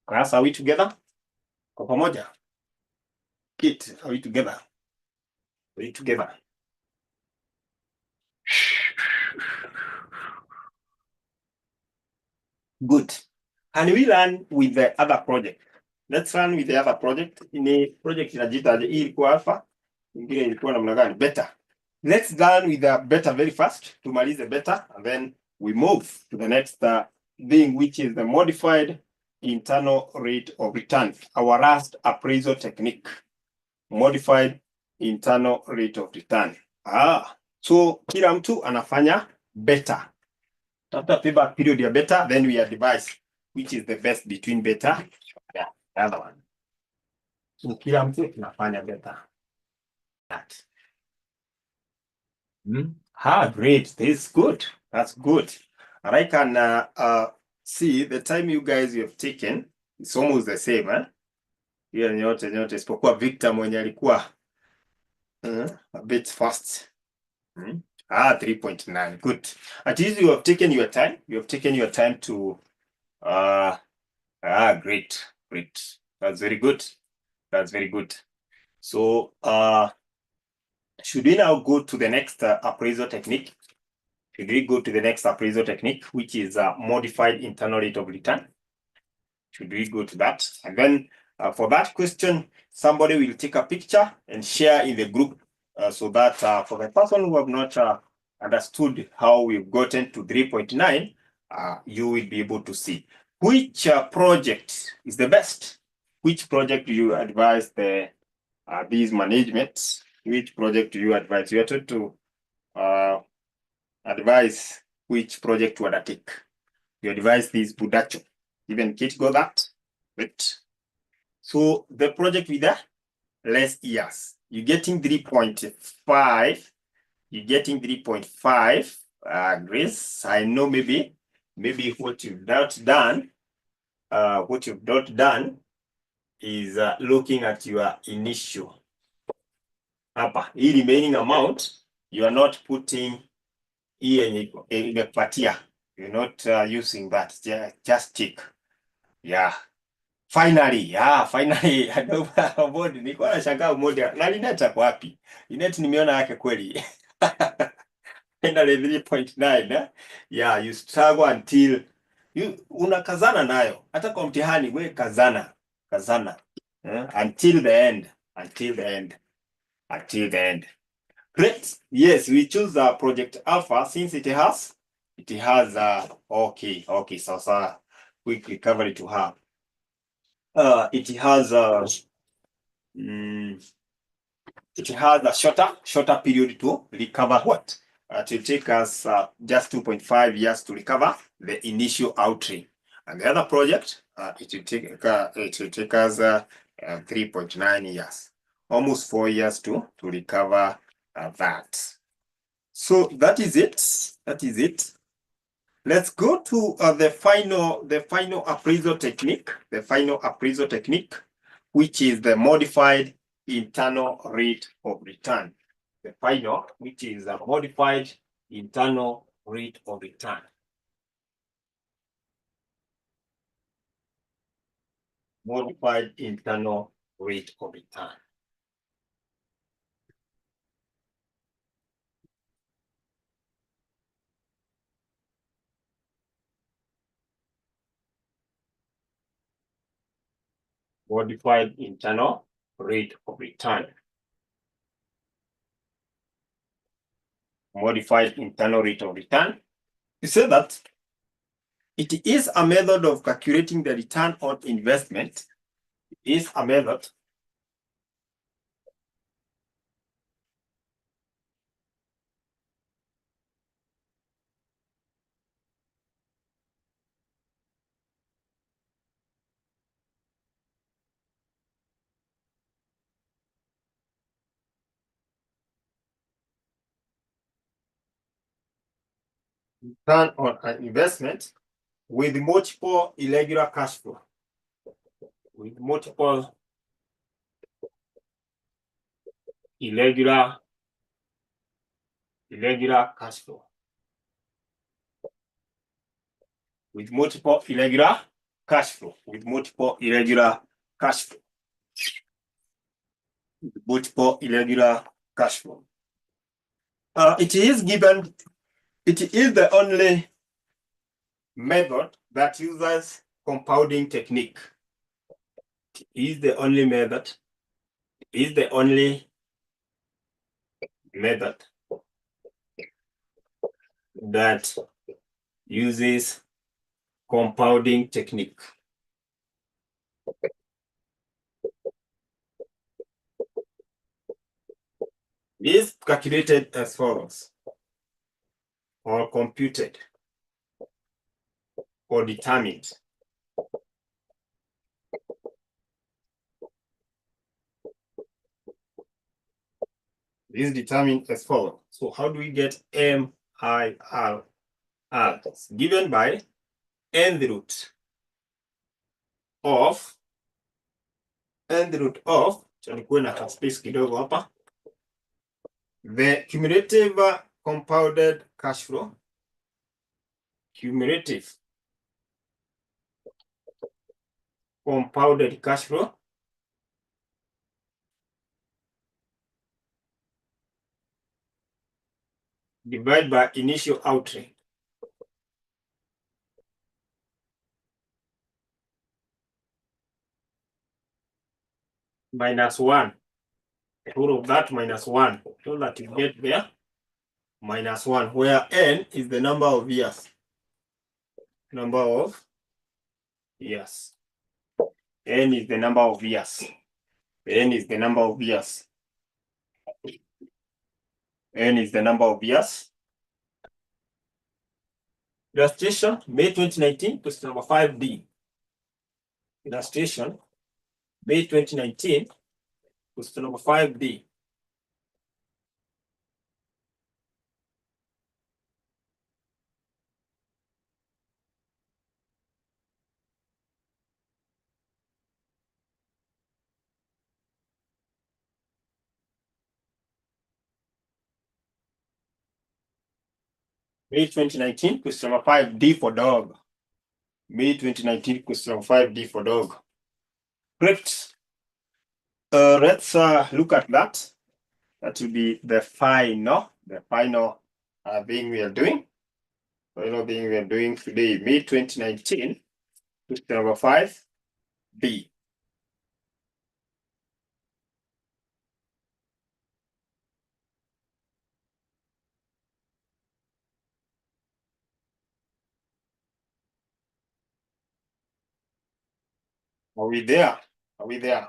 Class, are we together? Kwa pamoja? Kit, are we together? Are we together? Good. Can we learn with the other project? Let's run with the other project. Ni project inajiita hii ilikuwa alpha, ingine ilikuwa namna gani? Beta. Let's learn with the beta very fast. Tumalize beta and then we move to the next thing, which is the modified internal rate of return. Our last appraisal technique. Modified internal rate of return. So kila mtu anafanya beta. After payback period ya beta, then we advise which is the best between beta and the other one. So kila mtu anafanya beta. That. Great. This is good. That's good. And I can see the time you guys have taken. It's almost the same, eh? Hiyo nyote isipokuwa Victor mwenye alikuwa a bit fast. 3.9. Good. At least you have taken your time. You have taken your time to great. That's very good. That's very good. So should we now go to the next appraisal technique? Should we go to the next appraisal technique, which is modified internal rate of return? Should we go to that? And then for that question, somebody will take a picture and share in the group so that for the person who have not understood how we've gotten to 3.9, you will be able to see which project is the best. Which project do you advise these managements? Which project do you advise? You are told to advise which project to undertake. You advise this Budacho. Even Kit got that. Right. So the project with the less years, you're getting 3.5. You're getting 3.5. Grace, I know maybe what you've not done. What you've not done is looking at your initial. Hapa, hii remaining amount, you are not putting hii imepatia. You're not using that. Just tick. Yeah. Finally, nilikuwa nashangaa mmoja na Linet hapo wapi? Linet nimeona yake kweli. Finally 3.9, Yeah, you struggle until unakazana nayo. Hata kwa mtihani we kazana. Until the end. Great. Yes, we choose project alpha since it has okay, so quick recovery to have. It has a shorter period to recover what? It will take us just 2.5 years to recover the initial outlay. And the other project, it will take us 3.9 years, almost 4 years to recover that. So that is it. Let's go to the final appraisal technique. The final appraisal technique, which is the modified internal rate of return. The final, which is a modified internal rate of return. Modified internal rate of return. Modified internal rate of return. Modified internal rate of return. You say that it is a method of calculating the return on investment. It is a method return on an investment with multiple irregular cash flow. With multiple irregular cash flow. with multiple irregular cash flow, with multiple irregular cash flow, multiple irregular cash flow. It is the only method that uses compounding technique. It is the only method. It is the only method that uses compounding technique. It is calculated as follows, or computed, or determined. It is determined as follows. So how do we get MIRR? It's given by nth root of space kidogo hapa, the cumulative compounded cash flow, cumulative compounded cash flow divided by initial outlay minus 1. The whole of that minus 1, so that you get there minus 1, where n is the number of years. Number of years. N is the number of years. N is the number of years. N is the number of years. Illustration, May 2019, question number 5D. Illustration, May 2019, question number 5D. May 2019, question number 5D for dog. May 2019, question number 5D for dog. Great. Let's look at that. That will be the final thing we are doing. Final thing we are doing today, May 2019, question number 5B. Are we there? Are we there?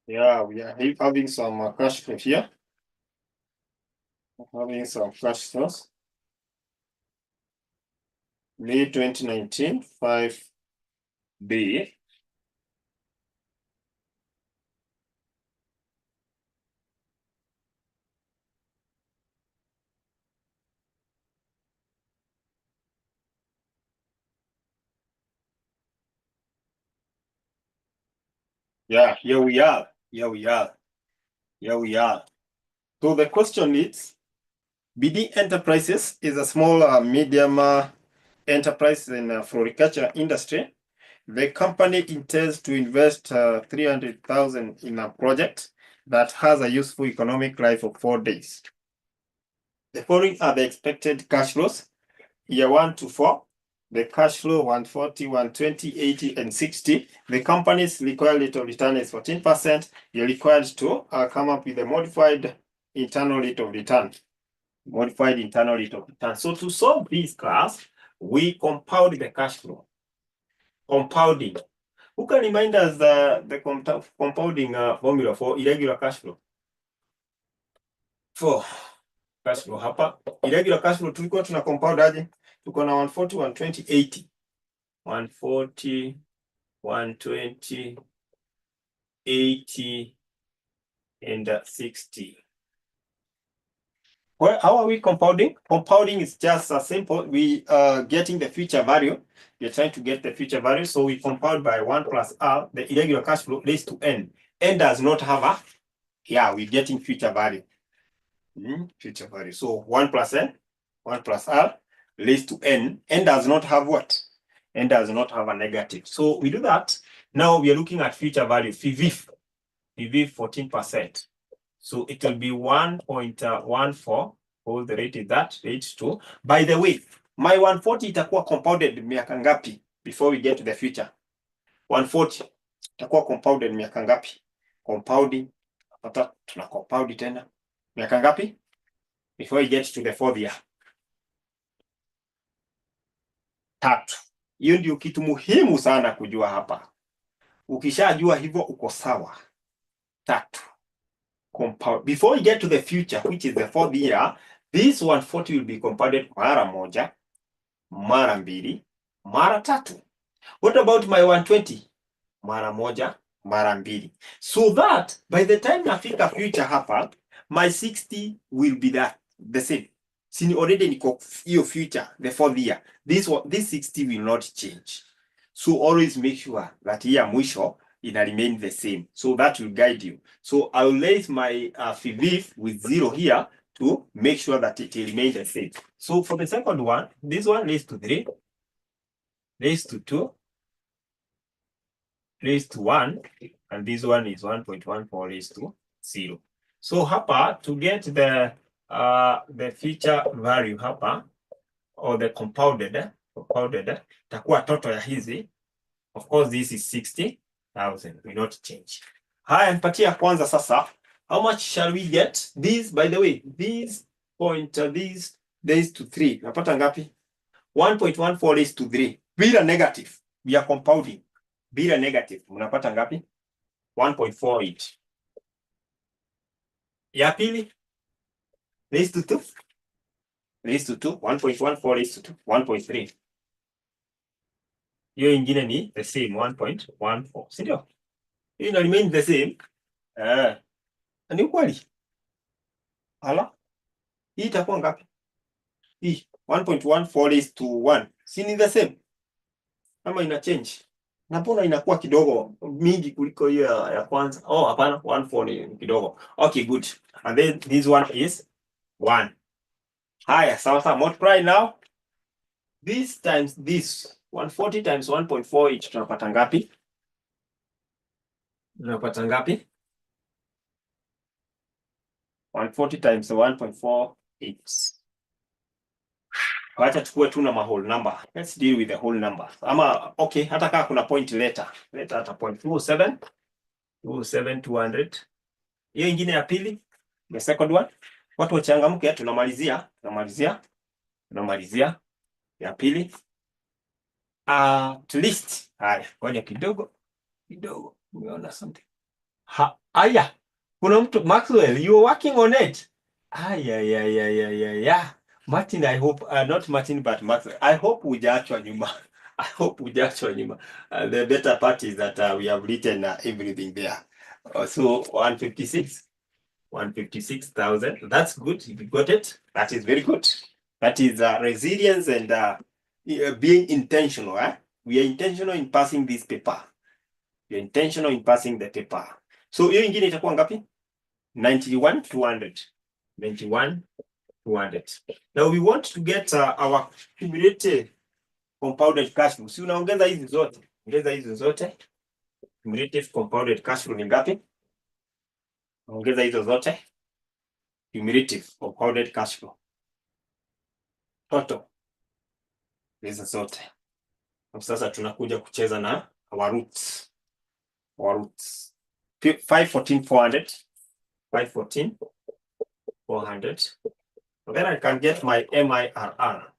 Yeah, we are having some cash flow here. Having some cash flows. May 2019, 5B. Yeah, here we are. Here we are. Here we are. So the question is, BD Enterprises is a small medium enterprise in floriculture industry. The company intends to invest 300,000 in a project that has a useful economic life of 4 days. The following are the expected cash flows. Year 1 to 4, the cash flow 140, 120, 80, and 60. The company's required rate of return is 14%. You're required to come up with a modified internal rate of return. Modified internal rate of return. So to solve this class, we compound the cash flow. Compounding. Who can remind us the compounding formula for irregular cash flow? For cash flow hapa. Irregular cash flow tulikuwa tuna compound aje? Tuko na 140, 120, 80. 140, 120, 80, and 60. Well, how are we compounding? Compounding is just a simple, we getting the future value. We're trying to get the future value. So we compound by 1 plus R, the irregular cash flow raised to N. N does not have a, we're getting future value. Future value. So 1 plus N, 1 plus R raised to N. N does not have what? N does not have a negative. So we do that. Now we are looking at future value, FVF. FVF 14%. So it will be 1.14. Hold the rate is that, rate 2. By the way, my 140 itakuwa compounded miaka ngapi before we get to the future? 140 itakuwa compounded miaka ngapi? Compounding, hata tuna compound tena. Miaka ngapi? Before we get to the 4th year. 3. Hiyo ndio kitu muhimu sana kujua hapa. Ukishajua hivyo uko sawa. 3. Compound. Before we get to the future, which is the 4th year, this 140 will be compounded mara moja, mara mbili, mara tatu. What about my 120? Mara moja, mara mbili. So that by the time nafika future hapa, my 60 will be the same. Sini already niko hiyo future, the 4th year. This 60 will not change. So always make sure that year mwisho ina remain the same. So that will guide you. So I will raise my FVF with 0 here to make sure that it will remain the same. So for the second one, this one raised to 3, raised to 2, raised to 1, and this one is 1.14 raised to 0. So hapa to get the future value hapa, or the compounded takuwa total ya hizi. Of course this is 60,000, will not change. Haya, nipatia kwanza sasa. How much shall we get? These, by the way, these raised to 3. Napata ngapi? 1.14 raised to 3. Bila negative. We are compounding. Bila negative. Unapata ngapi? 1.48. Ya pili? Raised to 2. Raised to 2. 1.14 raised to 2. 1.3. Hiyo ingine ni the same, 1.14. Sindio? Hiyo ina remain the same. Ni ukweli. Hala? Hii itakuwa ngapi? Hii 1.14 raised to 1. Si ni the same? Ama ina change? Na mbona inakuwa kidogo mingi kuliko hiyo ya kwanza? Oh, hapana, 1.4 ni kidogo. Okay, good. And then this one is 1. Haya, sawa, multiply now. This times this. 140 times 1.48 tunapata ngapi? Tunapata ngapi? 140 times 1.48. Wacha tukue tu na whole number. Let's deal with the whole number. Ama okay, hata kama kuna point later. Later hata point 207,200. Hiyo ingine ya pili, the second one. Watu wachangamke, tunamalizia ya pili. At least. Haya, ngoja kidogo. Umeona something. Aya. Kuna mtu Maxwell, you are working on it. Yeah. Martin, I hope not Martin but Maxwell. I hope hujaachwa nyuma. The better part is that we have written everything there. So 156,000. That's good. If you got it, that is very good. That is resilience and being intentional. We are intentional in passing this paper. We are intentional in passing the paper. So hiyo ingine itakuwa ngapi? 91,200. Now we want to get our cumulative compounded cash flow. Si unaongeza hizi zote. Cumulative compounded cash flow ni ngapi? Ongeza hizo zote. Cumulative compounded cash flow. Total. Hizo zote. Sasa tunakuja kucheza na our roots. 514,400. 514,400. Then I can get my MIRR.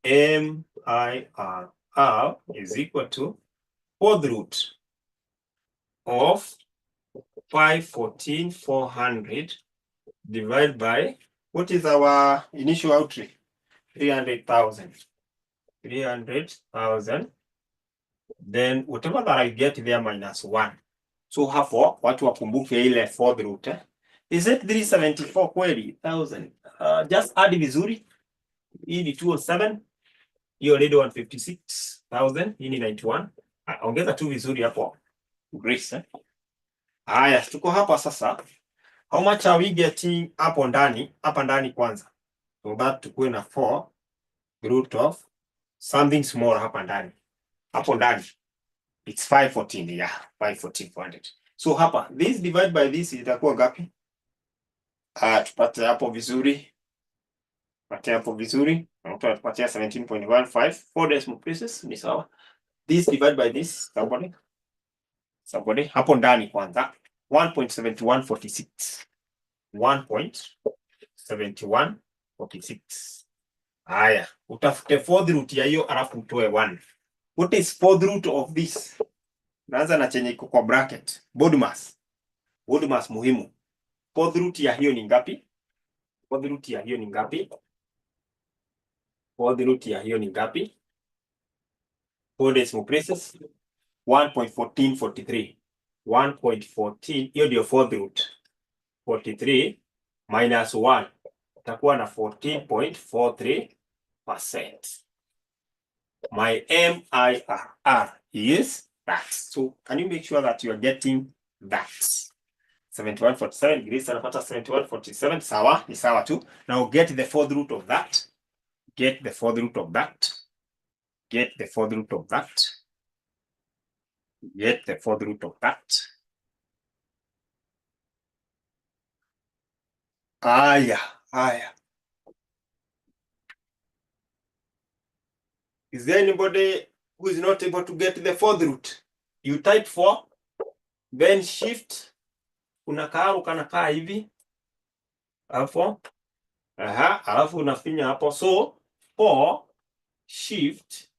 MIRR is equal to 4th root of 514,400 divided by, what is our initial outlay? 300,000. 300,000. Then whatever that I get there minus 1. So hapo watu wakumbuke ile 4th root. Is it 374 kweli? 1000. Just add vizuri. Hii ni 207. Hiyo already 156,000. Hii ni 91. Ongeza tu vizuri hapo. Grace. Haya, tuko hapa sasa. How much are we getting hapo ndani? Hapa ndani kwanza. So that tukue na 4 root of something small hapa ndani. Hapo ndani. It's 514. Yeah, 514,400. So hapa, this divide by this itakuwa ngapi? Tupate hapo vizuri. Tupate hapo vizuri. Tupatia 17.15. 4 decimal places ni sawa. This divide by this, somebody. Hapo ndani kwanza. 1.7146. 1.7146. Haya, utafute fourth root ya hiyo alafu utoe 1. What is fourth root of this? Naanza na chenye iko kwa bracket. Body mass. Body mass muhimu. Fourth root ya hiyo ni ngapi? Fourth root ya hiyo ni ngapi? Fourth root ya hiyo ni ngapi? 4 decimal places. 1.1443. 1.14, hiyo ndio fourth root. 43 minus 1 itakuwa na 14.43%. My MIRR is that. So can you make sure that you are getting that? 7147, Grace anapata 7147, sawa, ni sawa tu. Now get the fourth root of that. Get the fourth root of that. Get the fourth root of that. Get the fourth root of that. Aya. Is there anybody who is not able to get the fourth root? You type 4, then shift, unakaa hivi, hapo, alafu unafinya hapo, so 4, shift,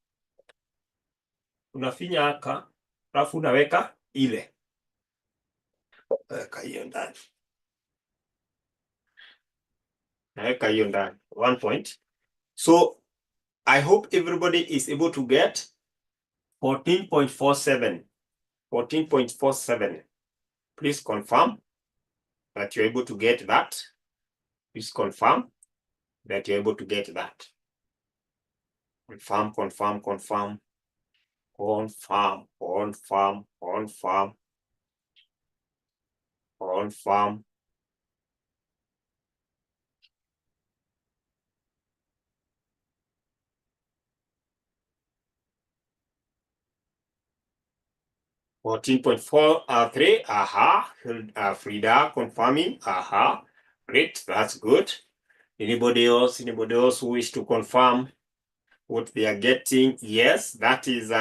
unafinya haka, alafu unaweka ile. Weka hiyo ndani. Naweka hiyo ndani. 1 point. So, I hope everybody is able to get 14.47. 14.47. Please confirm that you're able to get that. Please confirm that you're able to get that. Confirm. 14.43, Frida confirming, great, that's good. Anybody else who wish to confirm what they are getting? Yes, that is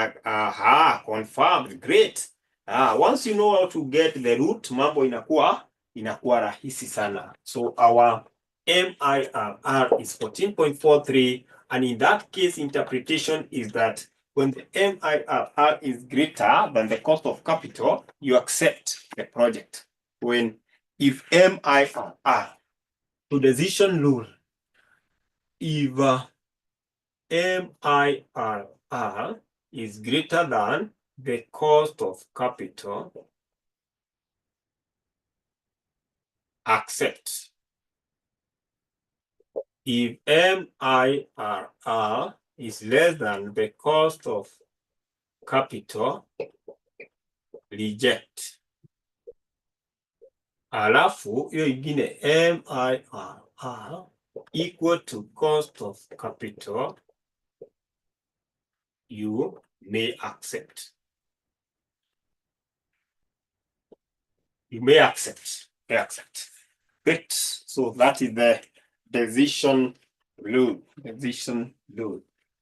confirmed, great. Once you know how to get the root, mambo inakuwa rahisi sana. So our MIRR is 14.43, and in that case interpretation is that when the MIRR is greater than the cost of capital, you accept the project. If MIRR, to decision rule, if MIRR is greater than the cost of capital, accept. If MIRR is less than the cost of capital, reject. Alafu hiyo ingine MIRR equal to cost of capital, you may accept. You may accept. Great. So that is the decision rule.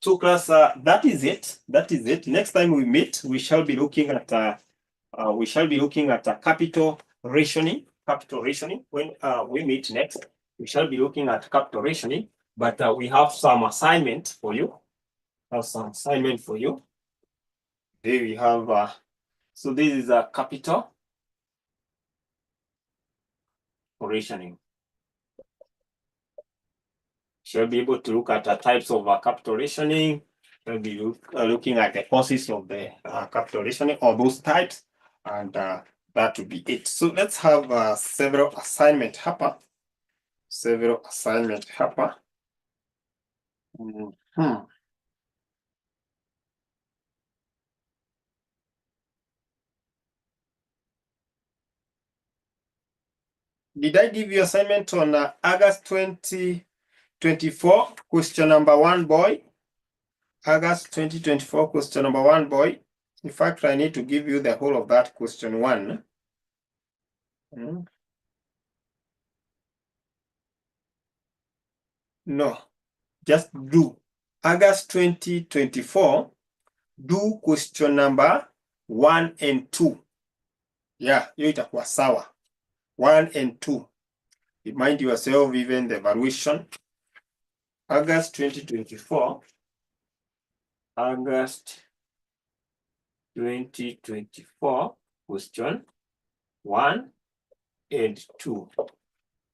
So class, that is it. Next time we meet, we shall be looking at capital rationing. When we meet next, we shall be looking at capital rationing. But we have some assignment for you. There we have. So this is a capital rationing. Shall be able to look at the types of capital rationing. We'll be looking at the causes of the capital rationing, or those types, and That would be it. So let's have several assignment hapa. Several assignment hapa. Did I give you assignment on August 2024, question number 1, boy? August 2024, question number 1, boy. In fact, I need to give you the whole of that question 1. No, just do. August 2024, do question number 1 and 2. Yeah, hiyo itakuwa sawa. 1 and 2. Remind yourself even the evaluation. August 2024. August 2024, question 1 and 2.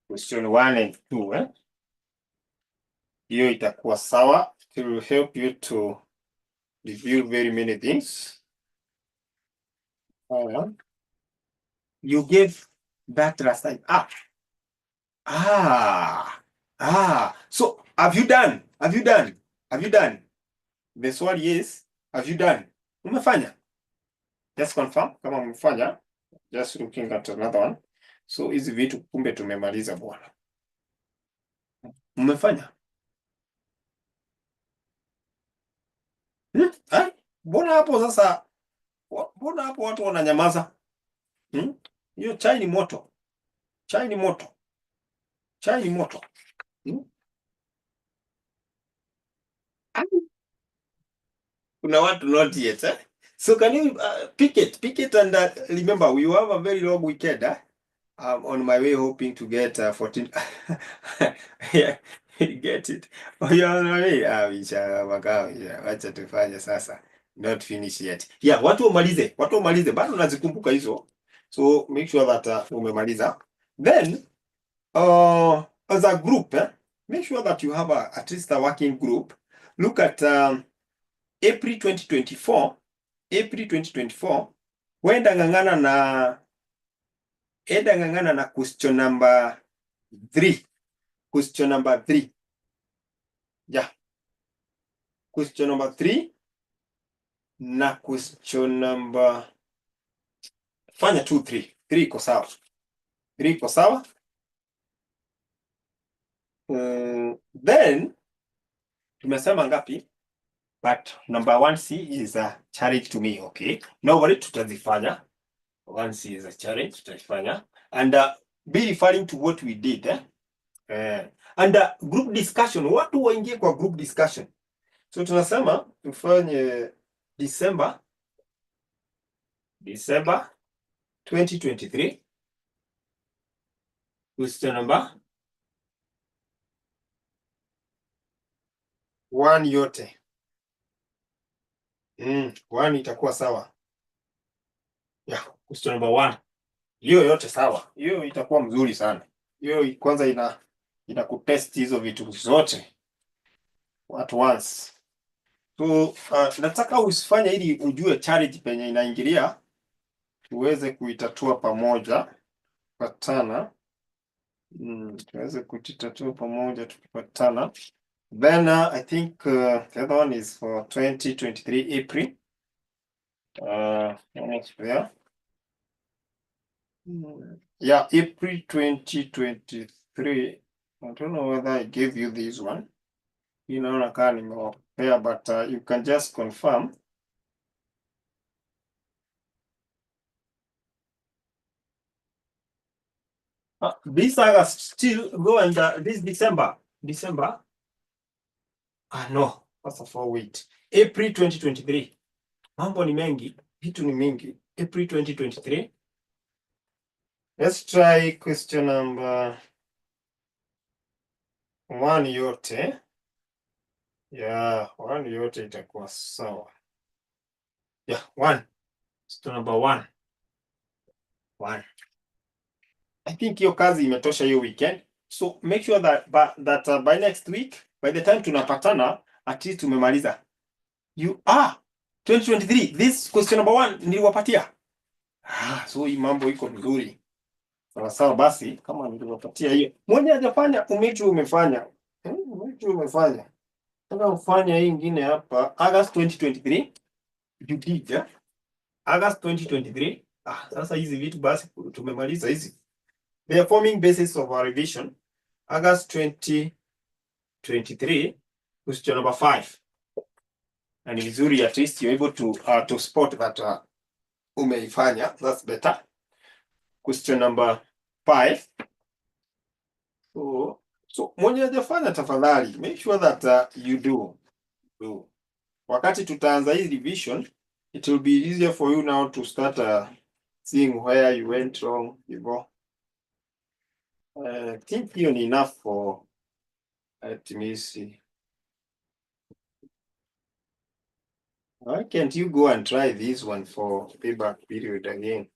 Question 1 and 2, hiyo itakuwa sawa. It will help you to review very many things. You gave that last time. So have you done? Have you done? Have you done? The swali is, have you done? Umefanya? Just confirm kama umefanya. Just looking at another one. So hizi vitu kumbe tumemaliza bwana. Umefanya? Mbona hapo sasa, mbona hapo watu wananyamaza? Hiyo chai ni moto. Chai ni moto. Chai ni moto. Kuna watu not yet, So can you pick it and remember we have a very long weekend. I'm on my way hoping to get 14. Yeah, get it. Oh, you're on my way. Wacha tufanye sasa. Not finished yet. Yeah, watu wamalize. Bado nazikumbuka hizo. So make sure that umemaliza. Then as a group, make sure that you have at least a working group. Look at April 2024. April 2024. Wenda ngangana na question number 3. Question number 3. Yeah. Question number 3 na question number, fanya 2, 3. 3 iko sawa. 3 iko sawa. Then tumesema ngapi? But number 1C is a challenge to me, okay? Nobody tutazifanya. 1C is a challenge, tutazifanya. And be referring to what we did, and group discussion, watu waingie kwa group discussion. So tunasema tufanye December 2023. Question number 1 yote. 1 itakuwa sawa. Yeah, question number 1. Hiyo yote sawa. Hiyo itakuwa mzuri sana. Hiyo kwanza ina kutest hizo vitu zote at once. So nataka usifanye ili ujue challenge penye inaingilia, tuweze kuitatua pamoja tukipatana. Tuweze kuitatua pamoja tukipatana. Then I think the other one is for 2023 April. Almost there. Yeah, April 2023. I don't know whether I gave you this one. You know, I can't remember, but you can just confirm. This August still go, and this December. No, first of all, wait. April 2023. Mambo ni mengi, vitu ni mingi. April 2023. Let's try question number 1 yote. Yeah, 1 yote itakuwa sawa. Yeah, 1. Question number 1. 1. I think hiyo kazi imetosha hiyo weekend. So make sure that by next week, by the time tunapatana, at least tumemaliza. 2023, this question number 1 niliwapatia. So hii mambo iko vizuri. Sawa, basi kama nilivyopatia hiyo. Mmoja hajafanya, umechua umefanya. Umechua umefanya. Nataka ufanya hii ingine hapa August 2023. You did, yeah? August 2023. Sasa hizi vitu basi tumemaliza hizi. They are forming basis of our revision. August 2023, question number 5. And it's vizuri at least you're able to spot that umeifanya. That's better. Question number 5. So mwenye hajafanya tafadhali make sure that you do. Wakati tutaanza hii revision, it will be easier for you now to start seeing where you went wrong. I think hiyo ni enough for let me see. Why can't you go and try this one for payback period again?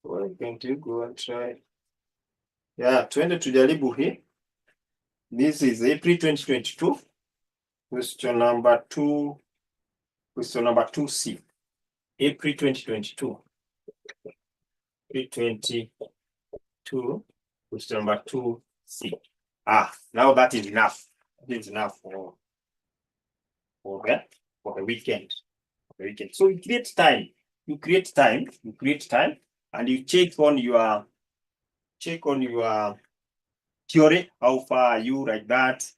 Why can't you go and try? Yeah, twende tujaribu hii. This is April 2022. Question number 2. Question number 2C. April 2022. April 2022. Question number 2C. Now that is enough. That is enough for the weekend. So you create time. You create time, and you check on your theory. How far are you like that?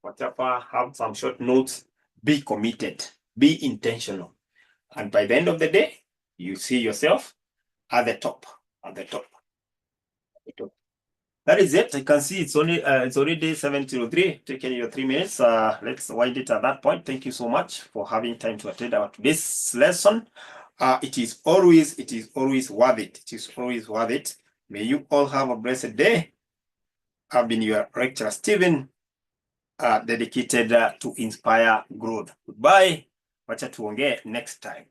Whatever, have some short notes. Be committed. Be intentional. And by the end of the day, you see yourself at the top. That is it. I can see it's already 7:03. Taking your 3 minutes. Let's wind it at that point. Thank you so much for having time to attend our today's lesson. It is always worth it. It is always worth it. May you all have a blessed day. I've been your lecturer, Stephen, dedicated to inspire growth. Goodbye. Wacha tuongee next time.